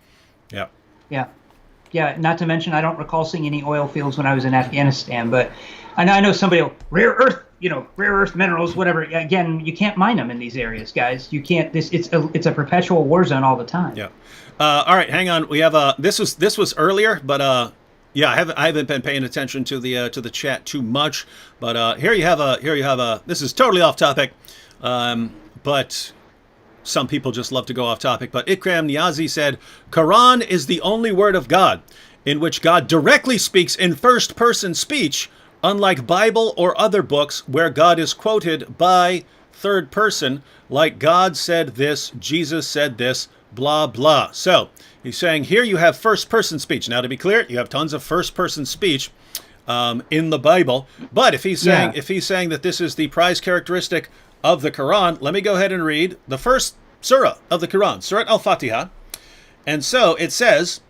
Yeah. Yeah. Not to mention, I don't recall seeing any oil fields when I was in Afghanistan, but I know somebody will, rare earth minerals, whatever. Again, you can't mine them in these areas, guys. You can't. It's a perpetual war zone all the time. Yeah. All right, hang on. We have this was earlier, but yeah, I haven't been paying attention to the chat too much, but here you have a. This is totally off topic, but some people just love to go off topic. But Ikram Niazi said, Quran is the only word of God in which God directly speaks in first person speech, unlike Bible or other books where God is quoted by third person, like God said this, Jesus said this, blah blah. So he's saying here you have first-person speech. Now, to be clear, you have tons of first-person speech in the Bible. But if he's saying that this is the prized characteristic of the Quran, let me go ahead and read the first surah of the Quran, Surah Al-Fatiha. And so it says,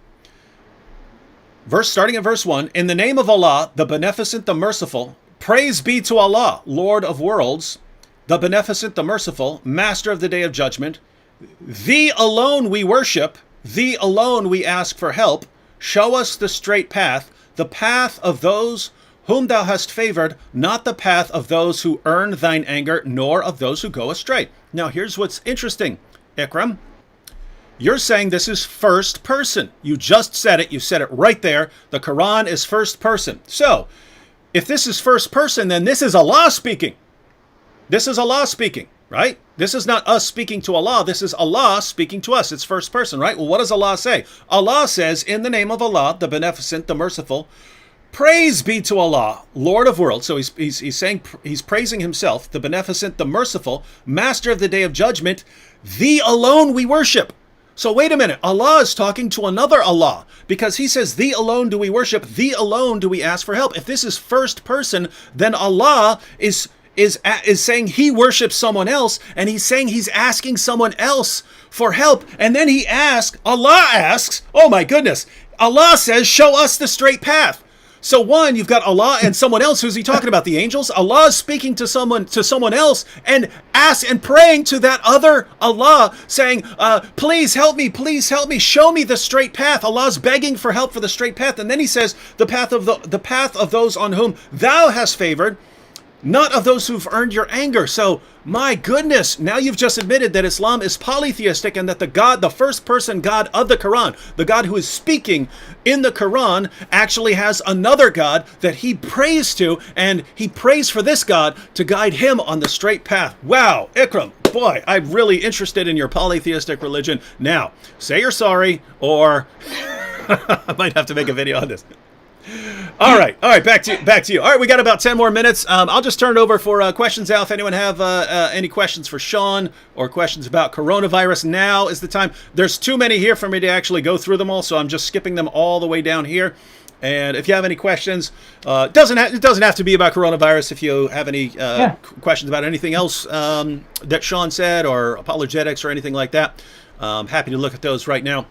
starting at verse 1, in the name of Allah, the Beneficent, the Merciful, Praise be to Allah, Lord of worlds, the beneficent, the merciful, master of the day of judgment. Thee alone we worship, thee alone we ask for help. Show us the straight path, the path of those whom thou hast favored, not the path of those who earn thine anger, nor of those who go astray. Now here's what's interesting, Ikram. You're saying this is first person. You just said it. You said it right there. The Quran is first person. So, if this is first person, then this is Allah speaking. This is Allah speaking, right? This is not us speaking to Allah. This is Allah speaking to us. It's first person, right? Well, what does Allah say? Allah says, in the name of Allah, the beneficent, the merciful, praise be to Allah, Lord of worlds. So he's saying, he's praising himself, the beneficent, the merciful, master of the day of judgment. Thee alone we worship. So wait a minute, Allah is talking to another Allah, because he says, thee alone do we worship, thee alone do we ask for help. If this is first person, then Allah is saying he worships someone else, and he's saying he's asking someone else for help. And then Allah asks, oh my goodness, Allah says, show us the straight path. So one, you've got Allah and someone else. Who's he talking about? The angels? Allah is speaking to someone else and praying to that other Allah, saying, please help me, show me the straight path. Allah's begging for help for the straight path. And then he says, the path of those on whom thou hast favored, not of those who've earned your anger. So, my goodness, now you've just admitted that Islam is polytheistic, and that the first person God of the Quran, the God who is speaking in the Quran, actually has another God that he prays to, and he prays for this God to guide him on the straight path. Wow, Ikram, boy, I'm really interested in your polytheistic religion. Now, say you're sorry, or I might have to make a video on this. All right, back to you. All right, we got about 10 more minutes. I'll just turn it over for questions now. If anyone have any questions for Sean or questions about coronavirus, now is the time. There's too many here for me to actually go through them all, so I'm just skipping them all the way down here. And if you have any questions, it doesn't have to be about coronavirus. If you have any questions about anything else that Sean said, or apologetics or anything like that, I'm happy to look at those right now.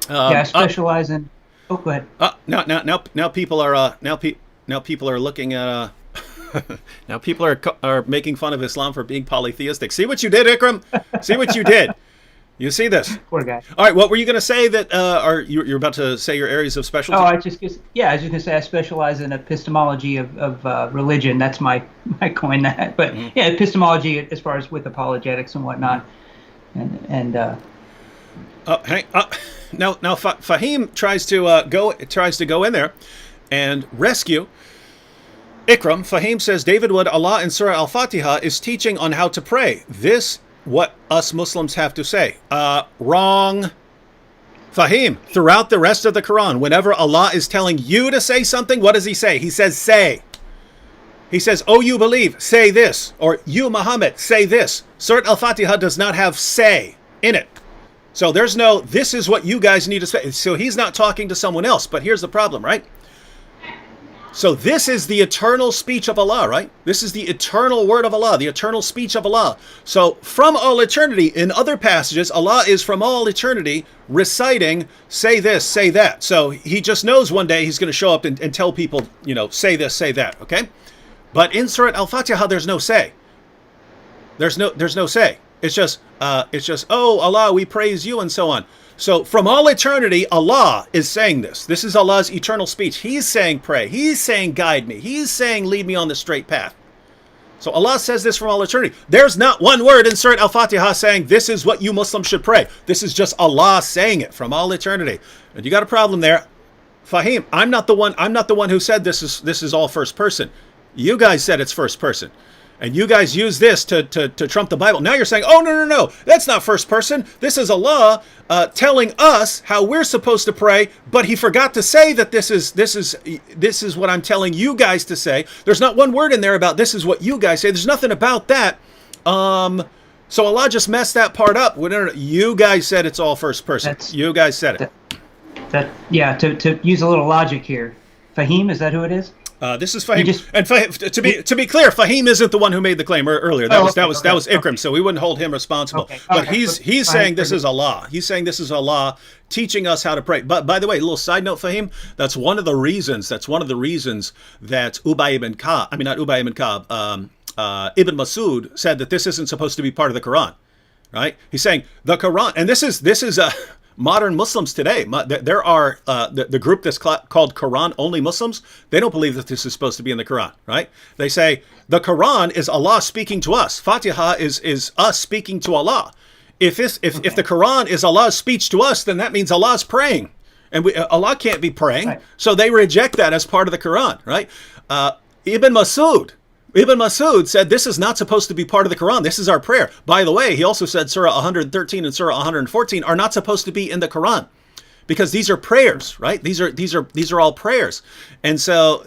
I specialize in. Oh, go ahead. Now people are looking at now people are making fun of Islam for being polytheistic. See what you did, Ikram? See what you did? You see this? Poor guy. All right, what were you going to say? That you're about to say your areas of specialty? Oh, I was just going to say I specialize in epistemology of religion. That's my coin that. But epistemology as far as with apologetics and whatnot, and. Now, Fahim tries to go in there and rescue Ikram. Fahim says David Wood, Allah in Surah Al-Fatiha is teaching on how to pray. This what us Muslims have to say. Wrong. Fahim, throughout the rest of the Quran, whenever Allah is telling you to say something, what does he say? He says say. He says, oh, you believe, say this. Or you, Muhammad, say this. Surah Al-Fatiha does not have say in it. So there's no, this is what you guys need to say. So he's not talking to someone else. But here's the problem, right? So this is the eternal speech of Allah, right? This is the eternal word of Allah, the eternal speech of Allah. So from all eternity, in other passages, Allah is from all eternity reciting, say this, say that. So he just knows one day he's going to show up and tell people, say this, say that, okay? But in Surah Al-Fatiha, there's no say. There's no say. It's just, oh, Allah, we praise you, and so on. So from all eternity, Allah is saying this. This is Allah's eternal speech. He's saying pray. He's saying guide me. He's saying lead me on the straight path. So Allah says this from all eternity. There's not one word in Surah Al-Fatiha saying this is what you Muslims should pray. This is just Allah saying it from all eternity. And you got a problem there. Fahim, I'm not the one who said this is all first person. You guys said it's first person. And you guys use this to trump the Bible. Now you're saying, oh, no, that's not first person. This is Allah telling us how we're supposed to pray, but he forgot to say that this is what I'm telling you guys to say. There's not one word in there about this is what you guys say. There's nothing about that. So Allah just messed that part up. You guys said it's all first person. You guys said it. To use a little logic here. Fahim, is that who it is? This is Fahim, to be clear, Fahim isn't the one who made the claim earlier. That was Ikram, so we wouldn't hold him responsible. But he's saying this is Allah. He's saying this is Allah teaching us how to pray. But by the way, a little side note, Fahim, that's one of the reasons that Ubay ibn Ka'b, Ibn Masud said that this isn't supposed to be part of the Quran, right? He's saying the Quran, and this is modern Muslims today. There are the group that's called Quran only Muslims. They don't believe that this is supposed to be in the Quran, right? They say the Quran is Allah speaking to us. Fatiha is us speaking to Allah. If the Quran is Allah's speech to us, then that means Allah's praying, and Allah can't be praying. Right. So they reject that as part of the Quran, right? Ibn Masud said this is not supposed to be part of the Quran. This is our prayer. By the way, he also said Surah 113 and Surah 114 are not supposed to be in the Quran because these are prayers, right? These are all prayers. And so,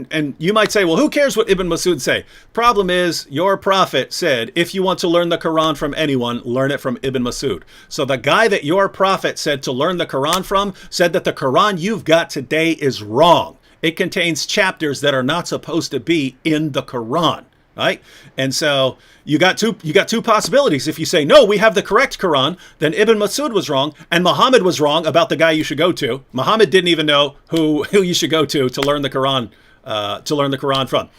and you might say, well, who cares what Ibn Masud say? Problem is, your prophet said, if you want to learn the Quran from anyone, learn it from Ibn Masud. So the guy that your prophet said to learn the Quran from said that the Quran you've got today is wrong. It contains chapters that are not supposed to be in the Quran, right? And so you got two possibilities. If you say, no, we have the correct Quran, then Ibn Masud was wrong, and Muhammad was wrong about the guy you should go to. Muhammad didn't even know who you should go to learn the Quran from.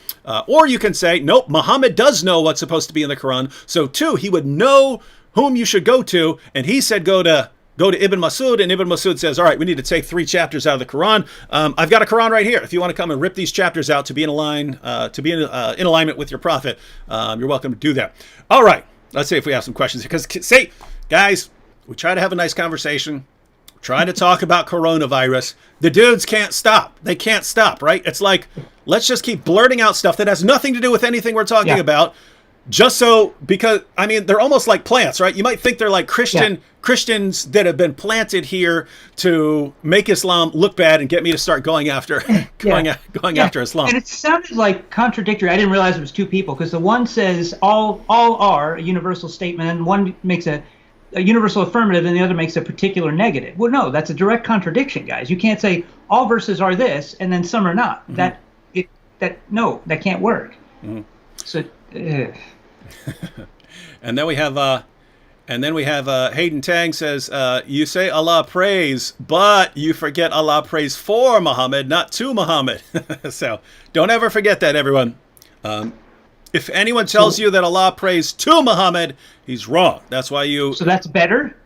Or you can say, nope, Muhammad does know what's supposed to be in the Quran. So too, he would know whom you should go to, and he said go to Ibn Masud, and Ibn Masud says, all right, we need to take 3 chapters out of the Quran. I've got a Quran right here. If you want to come and rip these chapters out to be in alignment with your prophet, you're welcome to do that. All right, let's see if we have some questions. Because, guys, we try to have a nice conversation, try to talk about coronavirus. The dudes can't stop. They can't stop, right? It's like, let's just keep blurting out stuff that has nothing to do with anything we're talking about. Just so, because, I mean, they're almost like plants, right? You might think they're like Christians that have been planted here to make Islam look bad and get me to start going after after Islam. And it sounded like contradictory. I didn't realize it was 2 people, because the one says all are a universal statement, and one makes a universal affirmative, and the other makes a particular negative. Well, no, that's a direct contradiction, guys. You can't say all verses are this and then some are not. Mm-hmm. That can't work. Mm-hmm. So. And then we have Hayden Tang says, you say Allah prays, but you forget Allah prays for Muhammad, not to Muhammad. So don't ever forget that, everyone. If anyone tells you that Allah prays to Muhammad, he's wrong. That's why you. So that's better.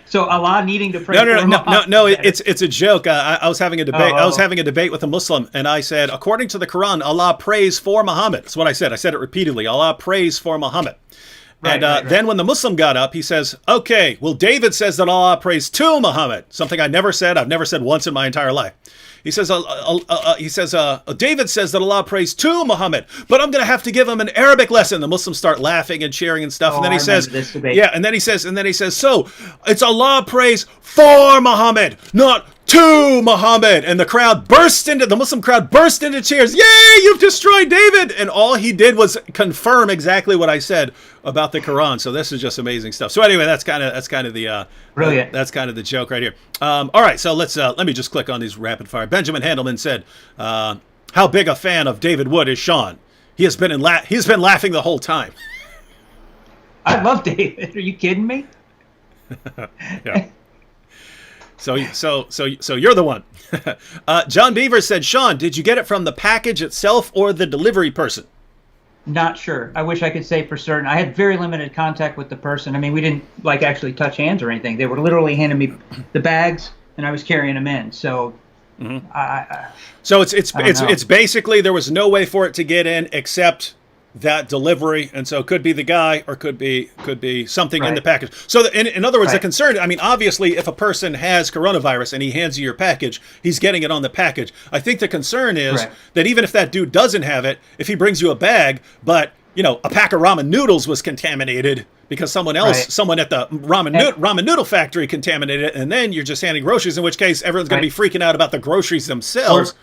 So Allah needing to pray for Muhammad. No. It's a joke. I was having a debate. I was having a debate with a Muslim, and I said, according to the Quran, Allah prays for Muhammad. That's what I said. I said it repeatedly. Allah prays for Muhammad. Right. Then when the Muslim got up, he says, okay, well, David says that Allah prays to Muhammad. Something I never said. I've never said once in my entire life. He says, David says that Allah prays to Muhammad, but I'm going to have to give him an Arabic lesson. The Muslims start laughing and cheering and stuff. And then he says, so it's Allah prays for Muhammad, not to Muhammad. And the Muslim crowd burst into tears. Yay, you've destroyed David. And all he did was confirm exactly what I said about the Quran. So this is just amazing stuff. So anyway, that's kind of the brilliant. That's kind of the joke right here. All right, so let me just click on these rapid fire. Benjamin Handelman said, how big a fan of David Wood is Sean? He's been laughing the whole time. I love David. Are you kidding me? Yeah. So you're the one. John Beaver said, Sean, did you get it from the package itself or the delivery person? Not sure. I wish I could say for certain. I had very limited contact with the person. I mean, we didn't actually touch hands or anything. They were literally handing me the bags, and I was carrying them in. So, so it's basically there was no way for it to get in except that delivery, and so it could be the guy or could be something in the package. So in other words, the concern, I mean, obviously if a person has coronavirus and he hands you your package, he's getting it on the package. I think the concern is that even if that dude doesn't have it, if he brings you a bag, but a pack of ramen noodles was contaminated because someone at the ramen noodle factory contaminated it, and then you're just handing groceries, in which case everyone's going to be freaking out about the groceries themselves.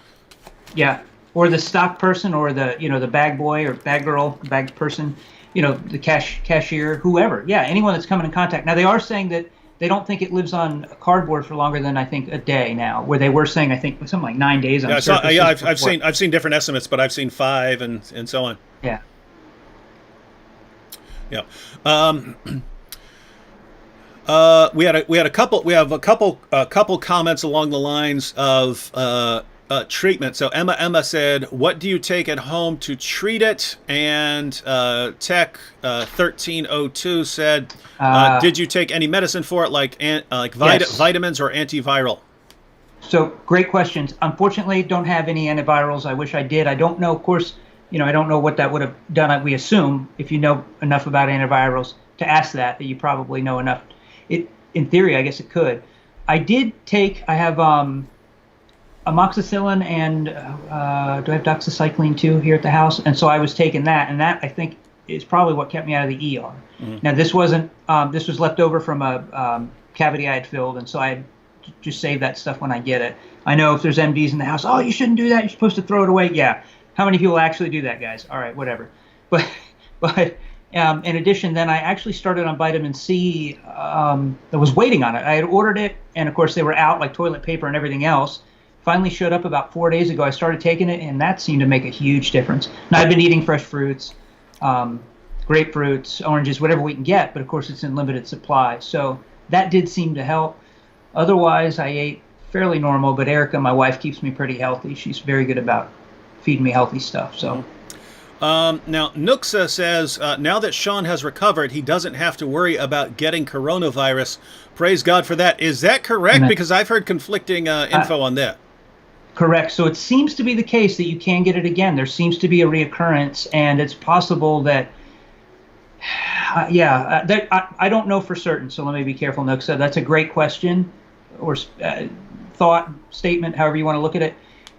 Or the stock person, or the the bag boy or bag girl, bag person, the cashier, whoever. Yeah, anyone that's coming in contact. Now they are saying that they don't think it lives on cardboard for longer than I think a day now. Where they were saying I think something like 9 days on surfaces. Yeah, I've seen different estimates, but I've seen 5 and so on. Yeah. Yeah. We have a couple comments along the lines of treatment. So Emma said, "What do you take at home to treat it?" And Tech 1302 said, "Did you take any medicine for it, like Yes. vitamins or antiviral?" So great questions. Unfortunately, don't have any antivirals. I wish I did. I don't know. Of course, I don't know what that would have done. We assume if you know enough about antivirals to ask that you probably know enough. In theory, I guess it could. I have amoxicillin and do I have doxycycline too here at the house? And so I was taking that, and that I think is probably what kept me out of the ER. Mm-hmm. Now this wasn't. This was left over from a cavity I had filled, and so I just save that stuff when I get it. I know if there's MDs in the house, oh, you shouldn't do that. You're supposed to throw it away. Yeah. How many people actually do that, guys? All right, whatever. But in addition, then I actually started on vitamin C. I was waiting on it. I had ordered it, and of course they were out, like toilet paper and everything else. Finally showed up about 4 days ago. I started taking it, and that seemed to make a huge difference. Now I've been eating fresh fruits, grapefruits, oranges, whatever we can get, but of course it's in limited supply. So that did seem to help. Otherwise, I ate fairly normal, but Erica, my wife, keeps me pretty healthy. She's very good about feeding me healthy stuff. So. Now, Nuxa says, now that Sean has recovered, he doesn't have to worry about getting coronavirus. Praise God for that. Is that correct? Amen. Because I've heard conflicting info on that. Correct. So it seems to be the case that you can get it again. There seems to be a reoccurrence, and it's possible that, I don't know for certain, so let me be careful, Nuxa. That's a great question, or thought, statement, however you want to look at it.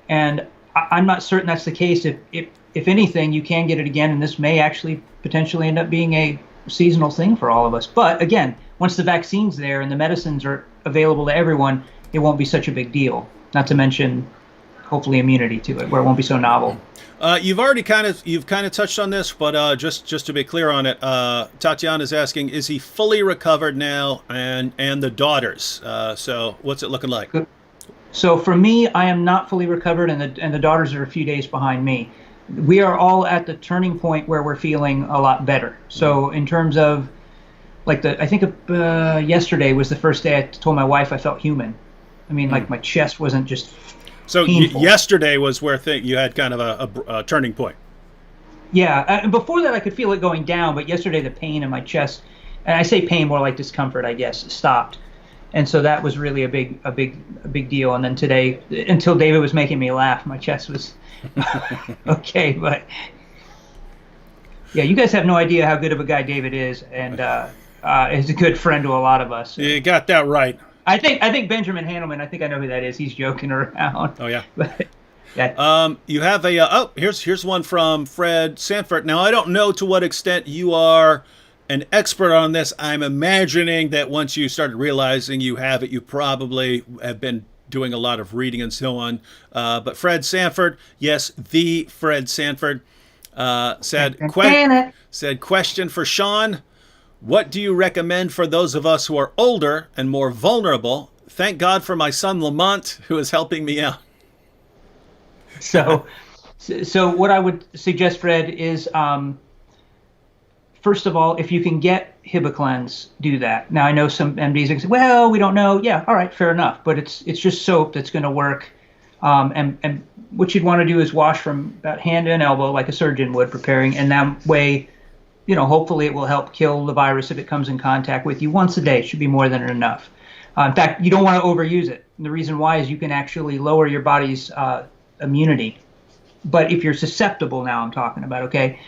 And I'm not certain that's the case. If anything, you can get it again, and this may actually potentially end up being a seasonal thing for all of us. But again, once the vaccine's there and the medicines are available to everyone, it won't be such a big deal. Not to mention, hopefully, immunity to it, where it won't be so novel. You've kind of touched on this, but just to be clear on it, Tatiana's asking, is he fully recovered now, and the daughters? So what's it looking like? Good. So for me, I am not fully recovered, and the daughters are a few days behind me. We are all at the turning point where we're feeling a lot better. So in terms of, I think yesterday was the first day I told my wife I felt human. I mean, like my chest wasn't just so painful. Yesterday was where you had kind of a turning point. Yeah, and before that I could feel it going down, but yesterday the pain in my chest, and I say pain more like discomfort, I guess, stopped. And so that was really a big deal. And then today, until David was making me laugh, my chest was okay. But yeah, you guys have no idea how good of a guy David is, and is a good friend to a lot of us. You got that right. I think Benjamin Handelman. I think I know who that is. He's joking around. Oh yeah. But, yeah. You have here's one from Fred Sanford. Now I don't know to what extent you are an expert on this. I'm imagining that once you started realizing you have it, you probably have been doing a lot of reading and so on. But Fred Sanford, yes, the Fred Sanford, said, question for Sean. What do you recommend for those of us who are older and more vulnerable? Thank God for my son Lamont, who is helping me out. So what I would suggest, Fred, is first of all, if you can get Hibiclens, do that. Now I know some MDs can say, well, we don't know. Yeah, all right, fair enough. But it's just soap that's going to work. And what you'd want to do is wash from about hand and elbow, like a surgeon would, preparing, and that way, hopefully it will help kill the virus if it comes in contact with you once a day. It should be more than enough. In fact, you don't want to overuse it. And the reason why is you can actually lower your body's immunity. But if you're susceptible, now I'm talking about, okay,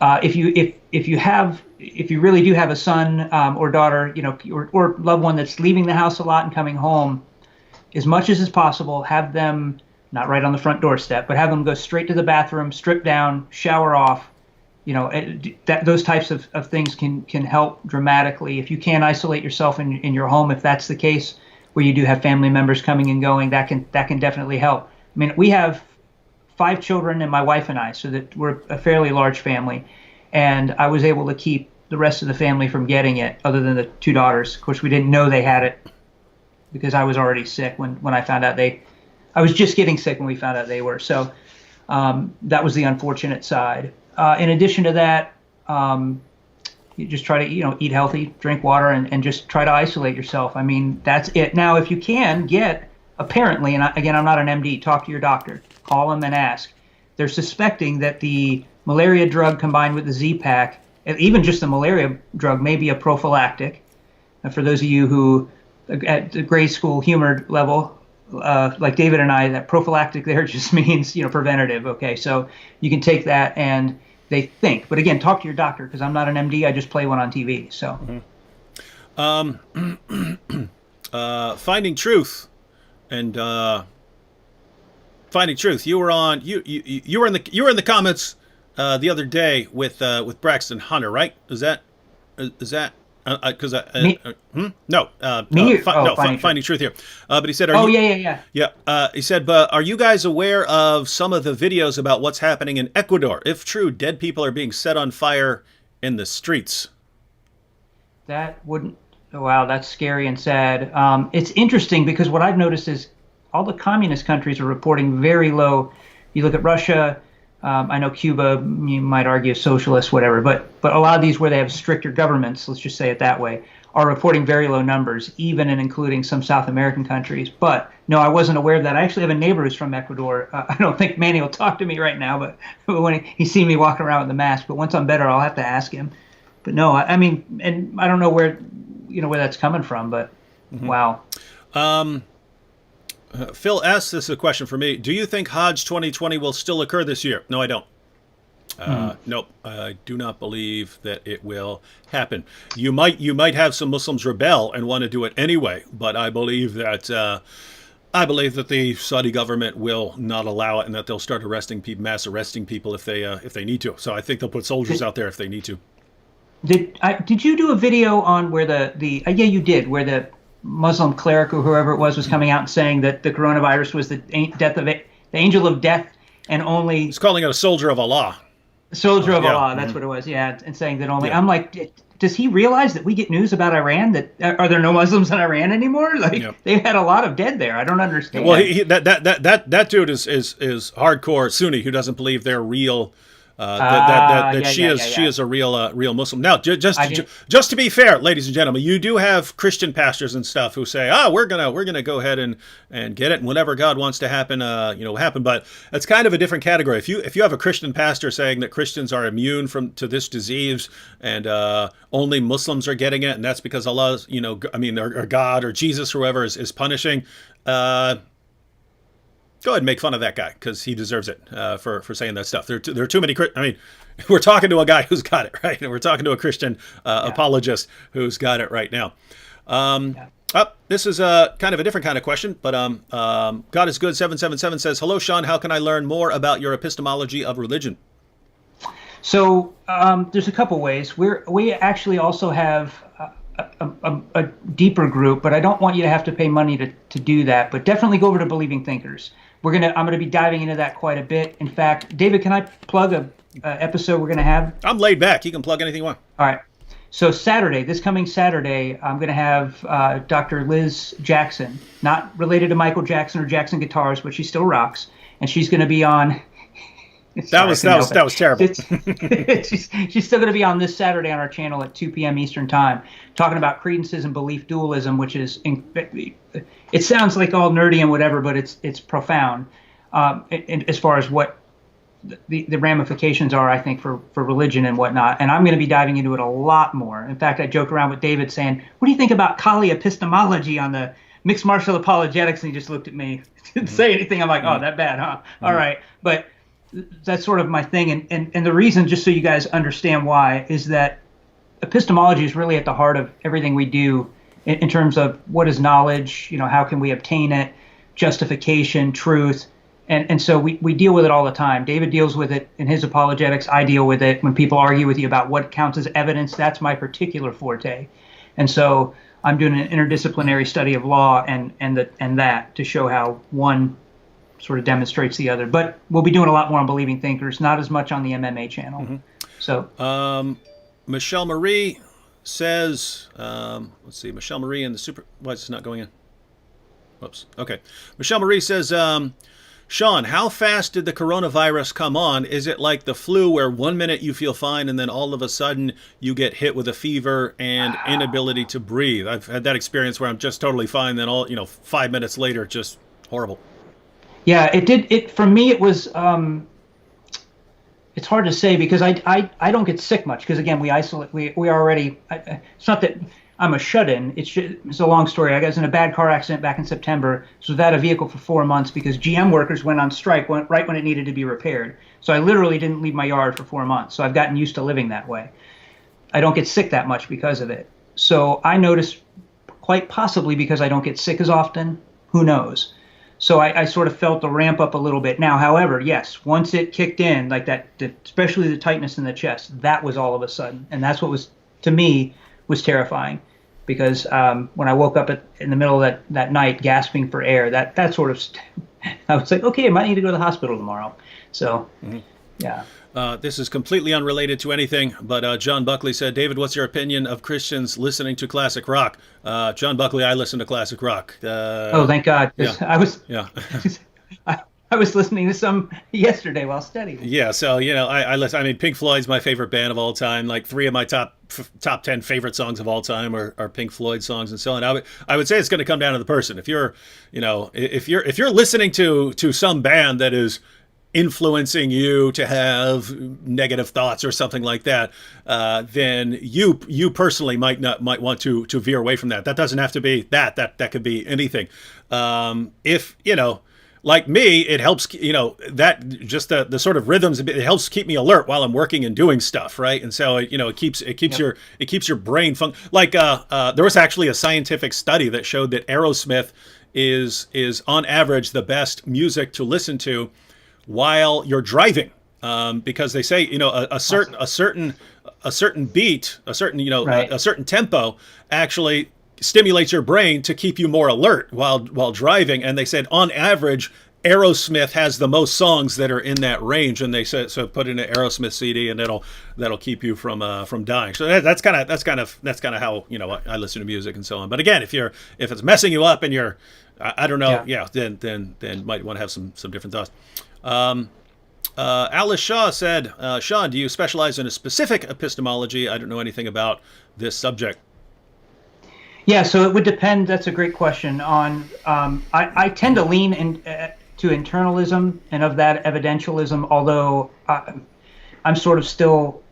if you really do have a son or daughter, or loved one that's leaving the house a lot and coming home, as much as is possible, have them not right on the front doorstep, but have them go straight to the bathroom, strip down, shower off. Those types of things can help dramatically. If you can't isolate yourself in your home, if that's the case, where you do have family members coming and going, that can definitely help. I mean, we have 5 children and my wife and I, so that we're a fairly large family. And I was able to keep the rest of the family from getting it, other than the two daughters. Of course, we didn't know they had it because I was already sick when I found out I was just getting sick when we found out they were. So that was the unfortunate side. In addition to that, you just try to, eat healthy, drink water, and just try to isolate yourself. I mean, that's it. Now, if you can get, apparently, and again, I'm not an MD, talk to your doctor. Call them and ask. They're suspecting that the malaria drug combined with the Z-Pak, even just the malaria drug, may be a prophylactic. And for those of you who, at the grade school humor level, like David and I, that prophylactic there just means, preventative. Okay, so you can take that, and they think. But again, talk to your doctor, because I'm not an MD. I just play one on TV. So, Finding Truth, and Finding Truth. You were on. You were in the comments the other day with Braxton Hunter, right? Is that? Because no, Finding Truth here. But he said, yeah. He said, but are you guys aware of some of the videos about what's happening in Ecuador? If true, dead people are being set on fire in the streets. That wouldn't. Wow, that's scary and sad. It's interesting because what I've noticed is all the communist countries are reporting very low. You look at Russia. I know Cuba, you might argue socialist, whatever, but a lot of these where they have stricter governments, let's just say it that way, are reporting very low numbers, even and including some South American countries. But no, I wasn't aware of that. I actually have a neighbor who's from Ecuador. I don't think Manny will talk to me right now, but when he's seen me walking around with the mask. But once I'm better, I'll have to ask him. But no, I mean, and I don't know where that's coming from, but wow. Phil asks this a question for me. Do you think Hajj 2020 will still occur this year? No, I don't. Nope. I do not believe that it will happen. You might have some Muslims rebel and want to do it anyway, but I believe that the Saudi government will not allow it, and that they'll start mass arresting people if they need to. So I think they'll put soldiers out there if they need to. Did you do a video on where yeah, you did, where the Muslim cleric or whoever it was coming out and saying that the coronavirus was the angel of death, and only he's calling it a soldier of Allah. Soldier of Allah, that's what it was. Yeah, and saying that only. Yeah. I'm like, does he realize that we get news about Iran? That are there no Muslims in Iran anymore? Like they've had a lot of dead there. I don't understand. Well, that dude is hardcore Sunni who doesn't believe they're real. She is a real Muslim. Now, just to be fair, ladies and gentlemen, you do have Christian pastors and stuff who say, we're gonna go ahead and get it, and whatever God wants to happen, happen. But it's kind of a different category. If you have a Christian pastor saying that Christians are immune to this disease and only Muslims are getting it, and that's because Allah, or God or Jesus or whoever is punishing. Go ahead and make fun of that guy, because he deserves it for saying that stuff. There are too many. We're talking to a guy who's got it, right? And we're talking to a Christian apologist who's got it right now. This is kind of a different kind of question, but God is Good 777 says, "Hello, Sean. How can I learn more about your epistemology of religion?" So there's a couple ways. We actually also have a deeper group, but I don't want you to have to pay money to do that. But definitely go over to Believing Thinkers. I'm gonna be diving into that quite a bit. In fact, David, can I plug a episode we're gonna have? I'm laid back. You can plug anything you want. All right. So this coming Saturday, I'm gonna have Dr. Liz Jackson, not related to Michael Jackson or Jackson Guitars, but she still rocks, and she's gonna be on. That was terrible. She's still going to be on this Saturday on our channel at 2 p.m. Eastern Time, talking about credences and belief dualism, which is it sounds like all nerdy and whatever, but it's profound as far as what the ramifications are, I think, for religion and whatnot. And I'm going to be diving into it a lot more. In fact, I joked around with David saying, "What do you think about Kali epistemology on the Mixed Martial Apologetics?" And he just looked at me, didn't say anything. I'm like, "Oh, that bad, huh?" All right, but that's sort of my thing, and the reason, just so you guys understand why, is that epistemology is really at the heart of everything we do in terms of what is knowledge, how can we obtain it, justification, truth, and so we deal with it all the time. David deals with it in his apologetics. I deal with it when people argue with you about what counts as evidence. That's my particular forte, and so I'm doing an interdisciplinary study of law and that to show how one sort of demonstrates the other. But we'll be doing a lot more on Believing Thinkers, not as much on the MMA channel. So Michelle Marie says, let's see, Michelle Marie in the super. Why is this not going in? Whoops. Okay. Michelle Marie says, Sean, how fast did the coronavirus come on? Is it like the flu where 1 minute you feel fine and then all of a sudden you get hit with a fever and inability to breathe? I've had that experience where I'm just totally fine, then 5 minutes later, just horrible. Yeah, it did. It for me, it was. It's hard to say because I don't get sick much because again we isolate. We already. It's not that I'm a shut-in. It's a long story. I was in a bad car accident back in September. So without a vehicle for 4 months because GM workers went on strike right when it needed to be repaired. So I literally didn't leave my yard for 4 months. So I've gotten used to living that way. I don't get sick that much because of it. So I noticed, quite possibly because I don't get sick as often. Who knows? So I sort of felt the ramp up a little bit. Now, however, yes, once it kicked in like that, especially the tightness in the chest, that was all of a sudden. And that's what was, to me, was terrifying. Because when I woke up in the middle of that night gasping for air, that sort of, I was like, okay, I might need to go to the hospital tomorrow. So, yeah. This is completely unrelated to anything, but John Buckley said, David, what's your opinion of Christians listening to classic rock? John Buckley, I listen to classic rock. Oh, thank God. Yeah. I was listening to some yesterday while studying. Yeah, so, I listen. I mean, Pink Floyd's my favorite band of all time. Like 3 of my top 10 favorite songs of all time are Pink Floyd songs and so on. I would say it's going to come down to the person. If you're listening to some band that is influencing you to have negative thoughts or something like that, then you personally might want to veer away from that. That doesn't have to be that could be anything. If like me, it helps, that just the sort of rhythms, it helps keep me alert while I'm working and doing stuff, right? And so it keeps your brain like there was actually a scientific study that showed that Aerosmith is on average the best music to listen to while you're driving, because they say a certain beat, a certain tempo actually stimulates your brain to keep you more alert while driving. And they said on average Aerosmith has the most songs that are in that range, and they said so put in an Aerosmith CD and that'll keep you from dying. So that's kind of how I listen to music and so on. But again, if it's messing you up and you're I don't know, then might want to have some different thoughts. Alice Shaw said, Sean, do you specialize in a specific epistemology? I don't know anything about this subject. Yeah, so it would depend. That's a great question. I tend to lean to internalism and of that evidentialism, although I'm sort of still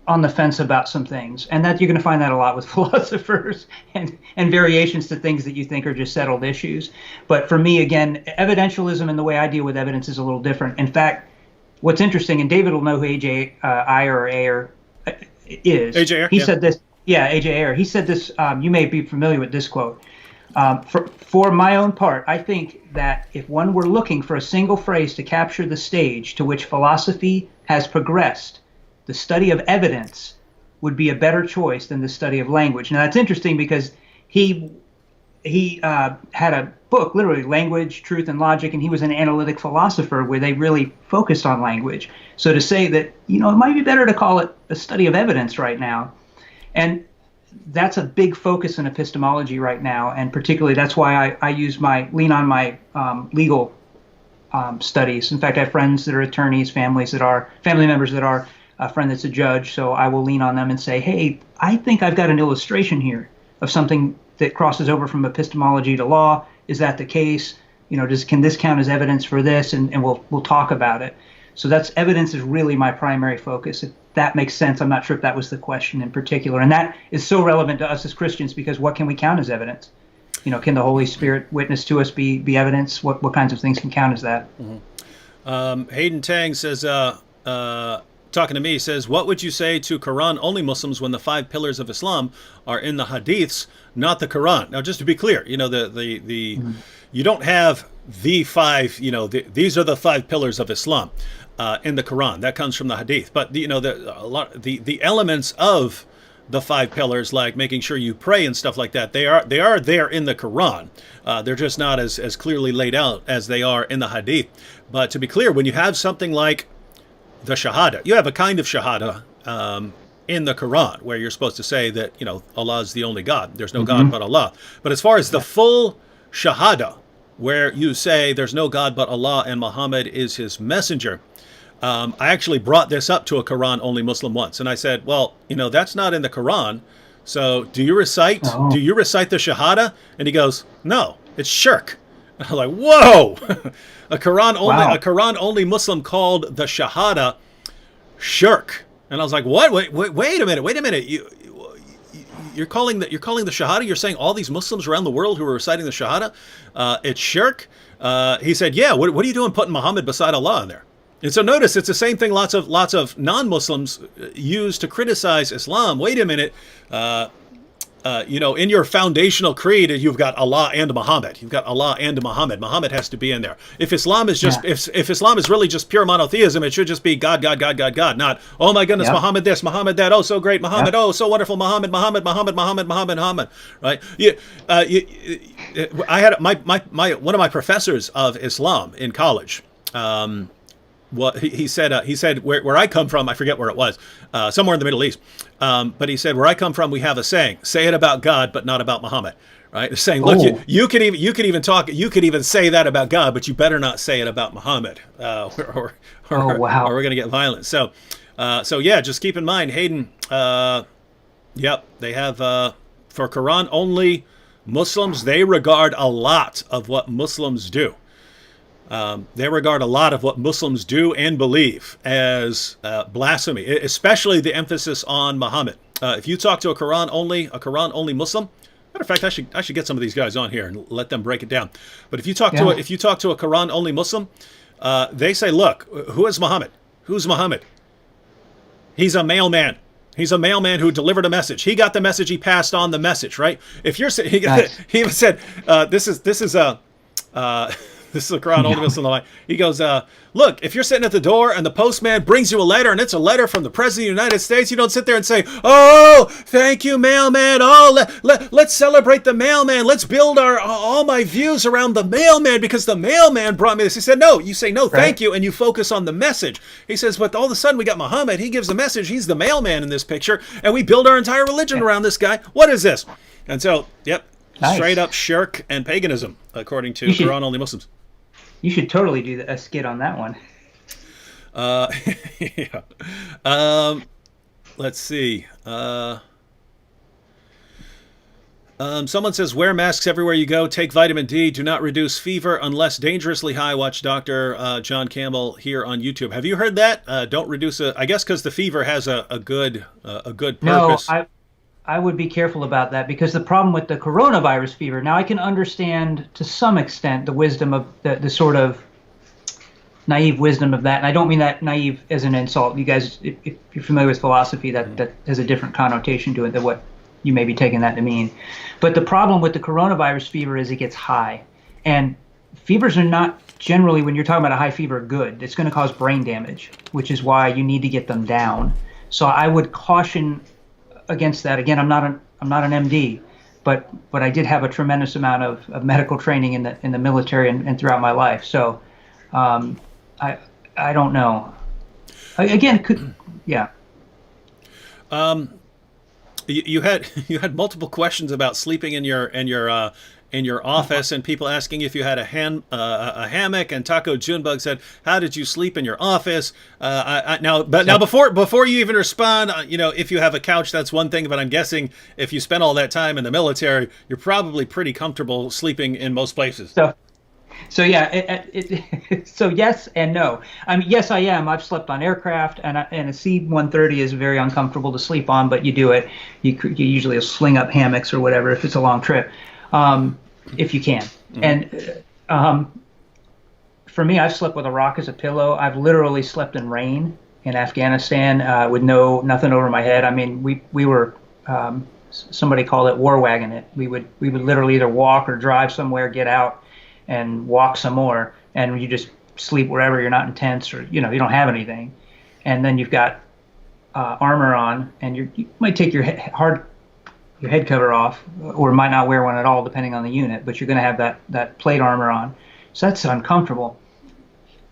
on the fence about some things. And that you're going to find that a lot with philosophers and variations to things that you think are just settled issues. But for me, again, evidentialism and the way I deal with evidence is a little different. In fact, what's interesting, and David will know who A.J. Ayer is. A.J. Ayer? He said this. Yeah, A.J. Ayer. He said this, you may be familiar with this quote. For my own part, I think that if one were looking for a single phrase to capture the stage to which philosophy has progressed, the study of evidence would be a better choice than the study of language. Now, that's interesting because he had a book, literally Language, Truth, and Logic, and he was an analytic philosopher where they really focused on language. So to say that, it might be better to call it a study of evidence right now. And that's a big focus in epistemology right now, and particularly that's why I lean on my legal studies. In fact, I have friends that are attorneys, family members that are a friend that's a judge, so I will lean on them and say, hey, I think I've got an illustration here of something that crosses over from epistemology to law. Is that the case? Can this count as evidence for this? And we'll talk about it. So evidence is really my primary focus. If that makes sense. I'm not sure if that was the question in particular. And that is so relevant to us as Christians because what can we count as evidence? Can the Holy Spirit witness to us be evidence? What kinds of things can count as that? Mm-hmm. Hayden Tang says, talking to me, says, what would you say to Quran-only Muslims when the 5 pillars of Islam are in the Hadiths, not the Quran? Now, just to be clear, mm-hmm. You don't have the 5, these are the 5 pillars of Islam in the Quran. That comes from the Hadith. But the elements of the 5 pillars, like making sure you pray and stuff like that, they are there in the Quran. They're just not as clearly laid out as they are in the Hadith. But to be clear, when you have something like the Shahada, you have a kind of Shahada in the Quran, where you're supposed to say that, Allah is the only God. There's no Mm-hmm. God but Allah. But as far as the full Shahada, where you say there's no God but Allah and Muhammad is his messenger, I actually brought this up to a Quran-only Muslim once, and I said, well, that's not in the Quran. So do you recite Oh. the Shahada? And he goes, no, it's shirk. And I'm like, whoa, a Wow. Quran only Muslim called the Shahada shirk. And I was like, what? Wait a minute. You're calling the Shahada. You're saying all these Muslims around the world who are reciting the Shahada, it's shirk. He said, yeah. What are you doing putting Muhammad beside Allah in there? And so notice it's the same thing lots of non-Muslims use to criticize Islam. Wait a minute. In your foundational creed, you've got Allah and Muhammad. You've got Allah and Muhammad. Muhammad has to be in there. If Islam is just, if Islam is really just pure monotheism, it should just be God, God, God, God, God. Not, oh my goodness, Muhammad this, Muhammad that. Oh, so great, Muhammad. Oh, so wonderful, Muhammad, Muhammad, Muhammad, Muhammad, Muhammad, Muhammad. Right? I had my one of my professors of Islam in college. What he said where I come from, I forget where it was, somewhere in the Middle East. But he said, where I come from, we have a saying: say it about God, but not about Muhammad. Right? It's saying, look, you could even say that about God, but you better not say it about Muhammad, or Wow. we're going to get violent. So yeah, just keep in mind, Hayden. Yep, they have for Quran only Muslims. They regard a lot of what Muslims do. They regard a lot of what Muslims do and believe as blasphemy, especially the emphasis on Muhammad. If you talk to a Quran only Muslim, matter of fact, I should get some of these guys on here and let them break it down. But if you talk to a Quran only Muslim, they say, look, who is Muhammad? Who's Muhammad? He's a mailman. He's a mailman who delivered a message. He got the message. He passed on the message. Right? If you're Nice. he even said this is a. This is a Quran only Muslim. He goes, look, if you're sitting at the door and the postman brings you a letter and it's a letter from the President of the United States, you don't sit there and say, oh, thank you, mailman. Oh, let's celebrate the mailman. Let's build all my views around the mailman because the mailman brought me this. He said, no, you say, no, thank you, and you focus on the message. He says, but all of a sudden we got Muhammad. He gives the message. He's the mailman in this picture, and we build our entire religion around this guy. What is this? And so, yep, Nice. straight up shirk and paganism, according to Quran only Muslims. You should totally do a skit on that one. Yeah. Let's see. Someone says, wear masks everywhere you go. Take vitamin D. Do not reduce fever unless dangerously high. Watch Dr. John Campbell here on YouTube. Have you heard that? Don't reduce I guess because the fever has a good purpose. No, I would be careful about that because the problem with the coronavirus fever, now I can understand to some extent the wisdom of the sort of naive wisdom of that. And I don't mean that naive as an insult. You guys, if you're familiar with philosophy, that has a different connotation to it than what you may be taking that to mean. But the problem with the coronavirus fever is it gets high. And fevers are not generally, when you're talking about a high fever, good. It's going to cause brain damage, which is why you need to get them down. So I would caution against that. Again, I'm not an MD, but I did have a tremendous amount of medical training in the military and throughout my life. So I don't know. Yeah. You had multiple questions about sleeping in your office, and people asking if you had a hammock. And Taco Junebug said, "How did you sleep in your office?" Now before you even respond, if you have a couch, that's one thing. But I'm guessing if you spent all that time in the military, you're probably pretty comfortable sleeping in most places. So yeah, so yes and no. I mean, yes, I am. I've slept on aircraft, and a C-130 is very uncomfortable to sleep on, but you do it. You usually sling up hammocks or whatever if it's a long trip. If you can. Mm-hmm. And for me, I've slept with a rock as a pillow. I've literally slept in rain in Afghanistan with nothing over my head. I mean, we were somebody called it war wagon it. We would literally either walk or drive somewhere, get out, and walk some more, and you just sleep wherever. You're not in tents, or you don't have anything, and then you've got armor on, and you might take your head cover off, or might not wear one at all, depending on the unit, but you're going to have that plate armor on. So that's uncomfortable.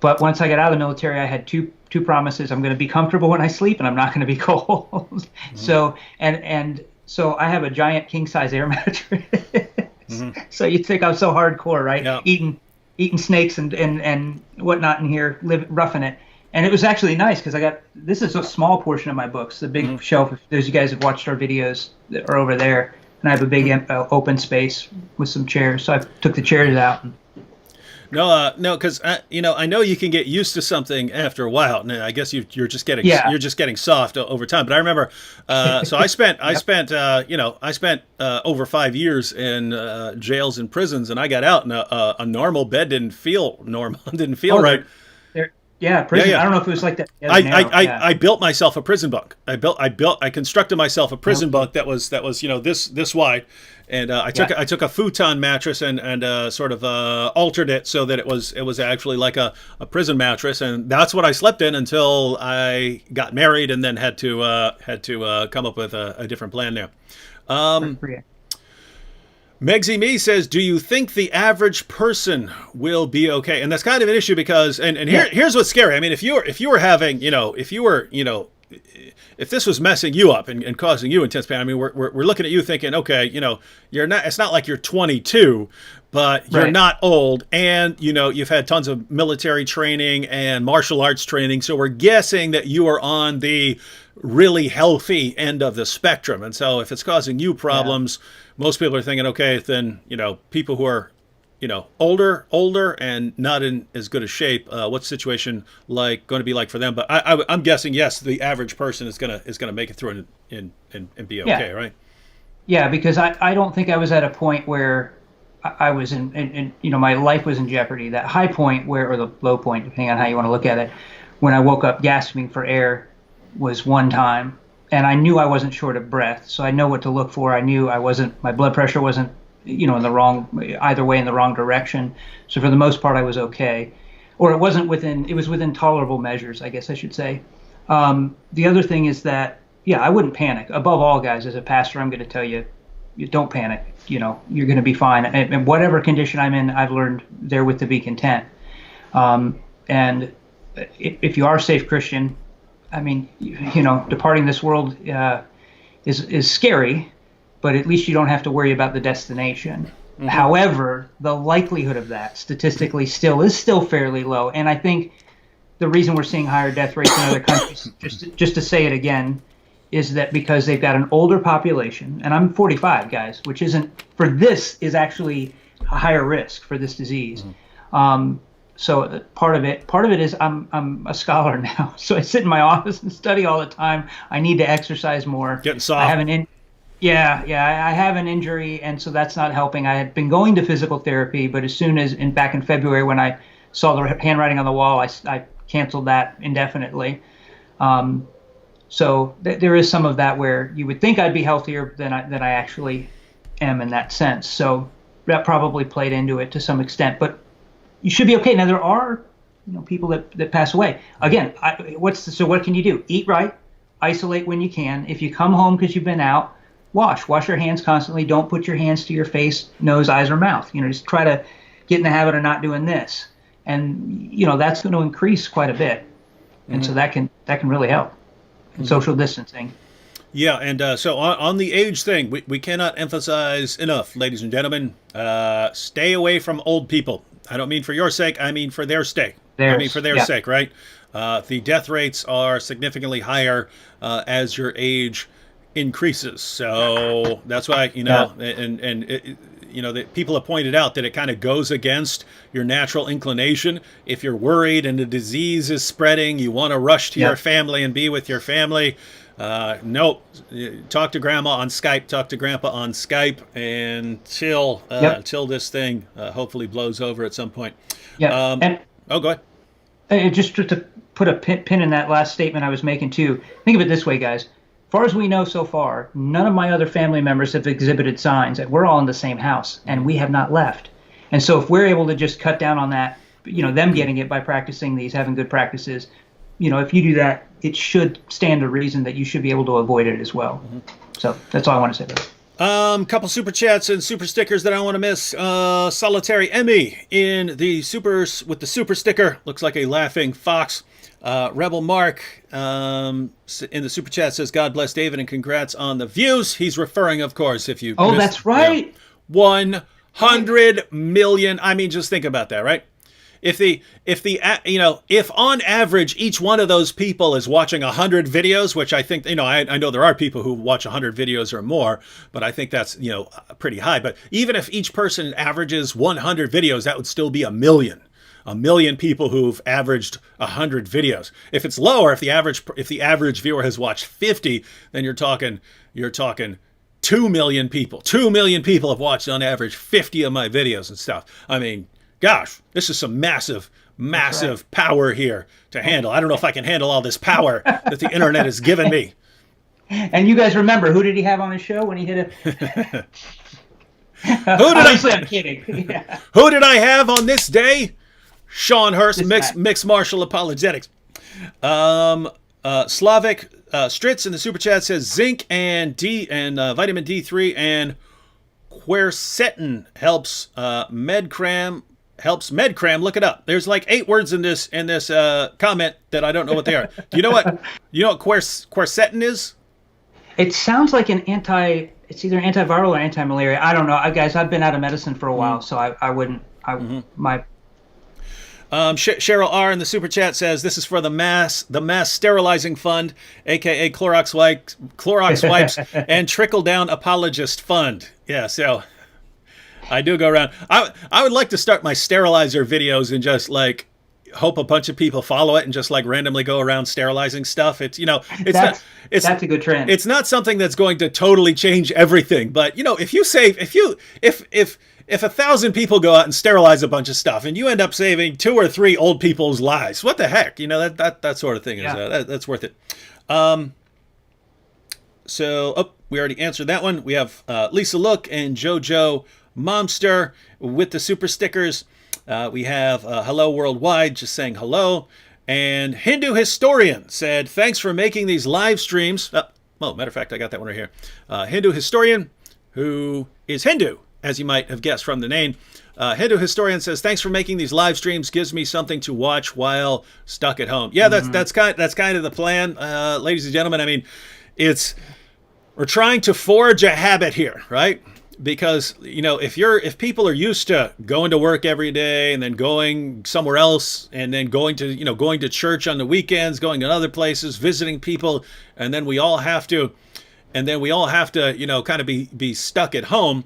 But once I got out of the military, I had two promises: I'm going to be comfortable when I sleep, and I'm not going to be cold. Mm-hmm. So I have a giant king size air mattress. Mm-hmm. So you think I'm so hardcore, right? Yeah. Eating snakes and whatnot in here, roughing it. And it was actually nice because this is a small portion of my books, the big shelf. If those of you guys have watched our videos that are over there, and I have a big open space with some chairs. So I took the chairs out. No, because I know you can get used to something after a while. And I guess you're just getting soft over time. But I remember, so I spent over 5 years in jails and prisons, and I got out, and a normal bed didn't feel normal, didn't feel right. Prison. Yeah. I don't know if it was like that. I built myself a prison bunk. I constructed myself a prison bunk that was this wide, and I took a futon mattress and sort of altered it so that it was actually like a prison mattress, and that's what I slept in until I got married and then had to come up with a different plan there. Megsy Me says, do you think the average person will be okay? And that's kind of an issue because, here's what's scary. I mean, if this was messing you up and causing you intense pain, I mean, we're looking at you thinking, okay, it's not like you're 22, but you're not old, and you've had tons of military training and martial arts training, so we're guessing that you are on the really healthy end of the spectrum. And so if it's causing you problems, most people are thinking, okay, then people who are older and not in as good a shape, what's the situation going to be like for them? But I'm guessing, yes, the average person is gonna make it through and be okay, right? Yeah, because I don't think I was at a point where I was in my life was in jeopardy. That high point or the low point, depending on how you want to look at it, when I woke up gasping for air was one time, and I knew I wasn't short of breath, so I know what to look for. I knew my blood pressure wasn't in the wrong, either way, in the wrong direction. So for the most part, I was okay, or it was within tolerable measures, I guess I should say. The other thing is that, I wouldn't panic. Above all, guys, as a pastor, I'm going to tell you, don't panic. You're going to be fine. And whatever condition I'm in, I've learned therewith to be content. And if you are a safe Christian, I mean, departing this world is scary, but at least you don't have to worry about the destination. Mm-hmm. However, the likelihood of that statistically is still fairly low. And I think the reason we're seeing higher death rates in other countries, just to say it again, is that because they've got an older population, and I'm 45, guys, which is actually a higher risk for this disease. Mm-hmm. So part of it is I'm a scholar now, so I sit in my office and study all the time. I need to exercise more. Getting soft. I have I have an injury, and so that's not helping. I had been going to physical therapy, but as soon as back in February when I saw the handwriting on the wall, I canceled that indefinitely. So there is some of that where you would think I'd be healthier than I actually am in that sense. So that probably played into it to some extent, but you should be okay. Now there are, people that pass away. Again, so what can you do? Eat right, isolate when you can. If you come home because you've been out, wash your hands constantly. Don't put your hands to your face, nose, eyes, or mouth. Just try to get in the habit of not doing this, and that's going to increase quite a bit, and mm-hmm. so that can really help. Mm-hmm. Social distancing. Yeah, and so on the age thing, we cannot emphasize enough, ladies and gentlemen, stay away from old people. I don't mean for your sake, I mean for their sake. Sake, right? The death rates are significantly higher as your age increases. So that's why, that people have pointed out that it kind of goes against your natural inclination. If you're worried and the disease is spreading, you want to rush to your family and be with your family. Nope. Talk to grandma on Skype, talk to grandpa on Skype until this thing hopefully blows over at some point. Yeah. Go ahead. Just to put a pin in that last statement I was making too, think of it this way, guys. As far as we know so far, none of my other family members have exhibited signs. We're all in the same house, and we have not left. And so if we're able to just cut down on that, them getting it by practicing these, having good practices, if you do that, it should stand to reason that you should be able to avoid it as well. Mm-hmm. So that's all I want to say about it. Couple super chats and super stickers that I want to miss. Solitary Emmy in the supers with the super sticker. Looks like a laughing fox. Rebel Mark in the super chat says, God bless David and congrats on the views. He's referring, of course, if you Oh, that's right. 100 million. I mean, just think about that, right? If on average each one of those people is watching 100 videos, which I think, I know there are people who watch 100 videos or more, but I think that's, pretty high. But even if each person averages 100 videos, that would still be a million people who've averaged 100 videos. If it's lower, if the average viewer has watched 50, then you're talking 2 million people. 2 million people have watched on average 50 of my videos and stuff. I mean, gosh, this is some massive power here to handle. I don't know if I can handle all this power that the internet has given me. And you guys remember, who did he have on his show when he hit it? I'm kidding. Yeah. Who did I have on this day? Sean Hurst, mixed Martial Apologetics. Slavic Stritz in the super chat says zinc and vitamin D3 and quercetin helps MedCram. Look it up. There's like 8 words in this comment that I don't know what they are. Do you know what quercetin is? It sounds like it's either antiviral or anti-malaria. I don't know. Guys, I've been out of medicine for a while, so I wouldn't. Cheryl R in the super chat says this is for the mass sterilizing fund, aka Clorox wipes, and trickle down apologist fund. Yeah, so I do go around. I would like to start my sterilizer videos and just like hope a bunch of people follow it and just like randomly go around sterilizing stuff. That's a good trend. It's not something that's going to totally change everything, but if 1,000 people go out and sterilize a bunch of stuff and you end up saving 2 or 3 old people's lives, what the heck? That sort of thing is that's worth it. We already answered that one. We have Lisa Look and JoJo Momster with the super stickers. We have Hello Worldwide just saying hello. And Hindu Historian said, thanks for making these live streams. Matter of fact, I got that one right here. Hindu Historian, who is Hindu, as you might have guessed from the name. Hindu Historian says, thanks for making these live streams. Gives me something to watch while stuck at home. Yeah, that's kind of the plan, ladies and gentlemen. I mean, we're trying to forge a habit here, right? Because if people are used to going to work every day and then going somewhere else and then going to church on the weekends, going to other places, visiting people, and then we all have to kind of be stuck at home.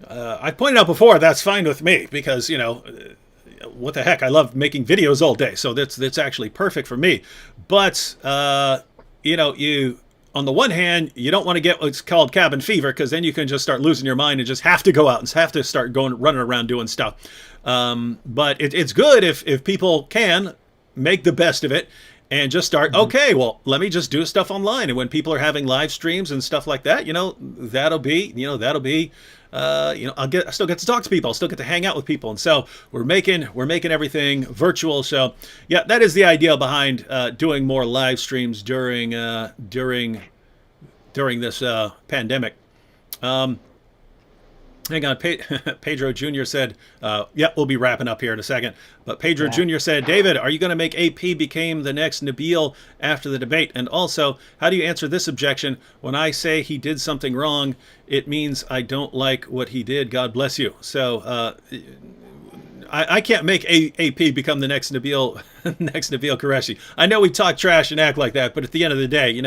I pointed out before that's fine with me because what the heck, I love making videos all day, so that's actually perfect for me. But you. On the one hand, you don't want to get what's called cabin fever because then you can just start losing your mind and just have to go out and have to start running around doing stuff. But it's good if people can make the best of it and just start, okay, well, let me just do stuff online. And when people are having live streams and stuff like that, that'll be I still get to talk to people. I'll still get to hang out with people. And so we're making everything virtual. So yeah, that is the idea behind doing more live streams during this pandemic. Hang on, Pedro Jr. said, we'll be wrapping up here in a second. But Pedro Jr. said, David, are you going to make AP become the next Nabil after the debate? And also, how do you answer this objection? When I say he did something wrong, it means I don't like what he did. God bless you. So I can't make AP become the next Nabil Qureshi. I know we talk trash and act like that, but at the end of the day,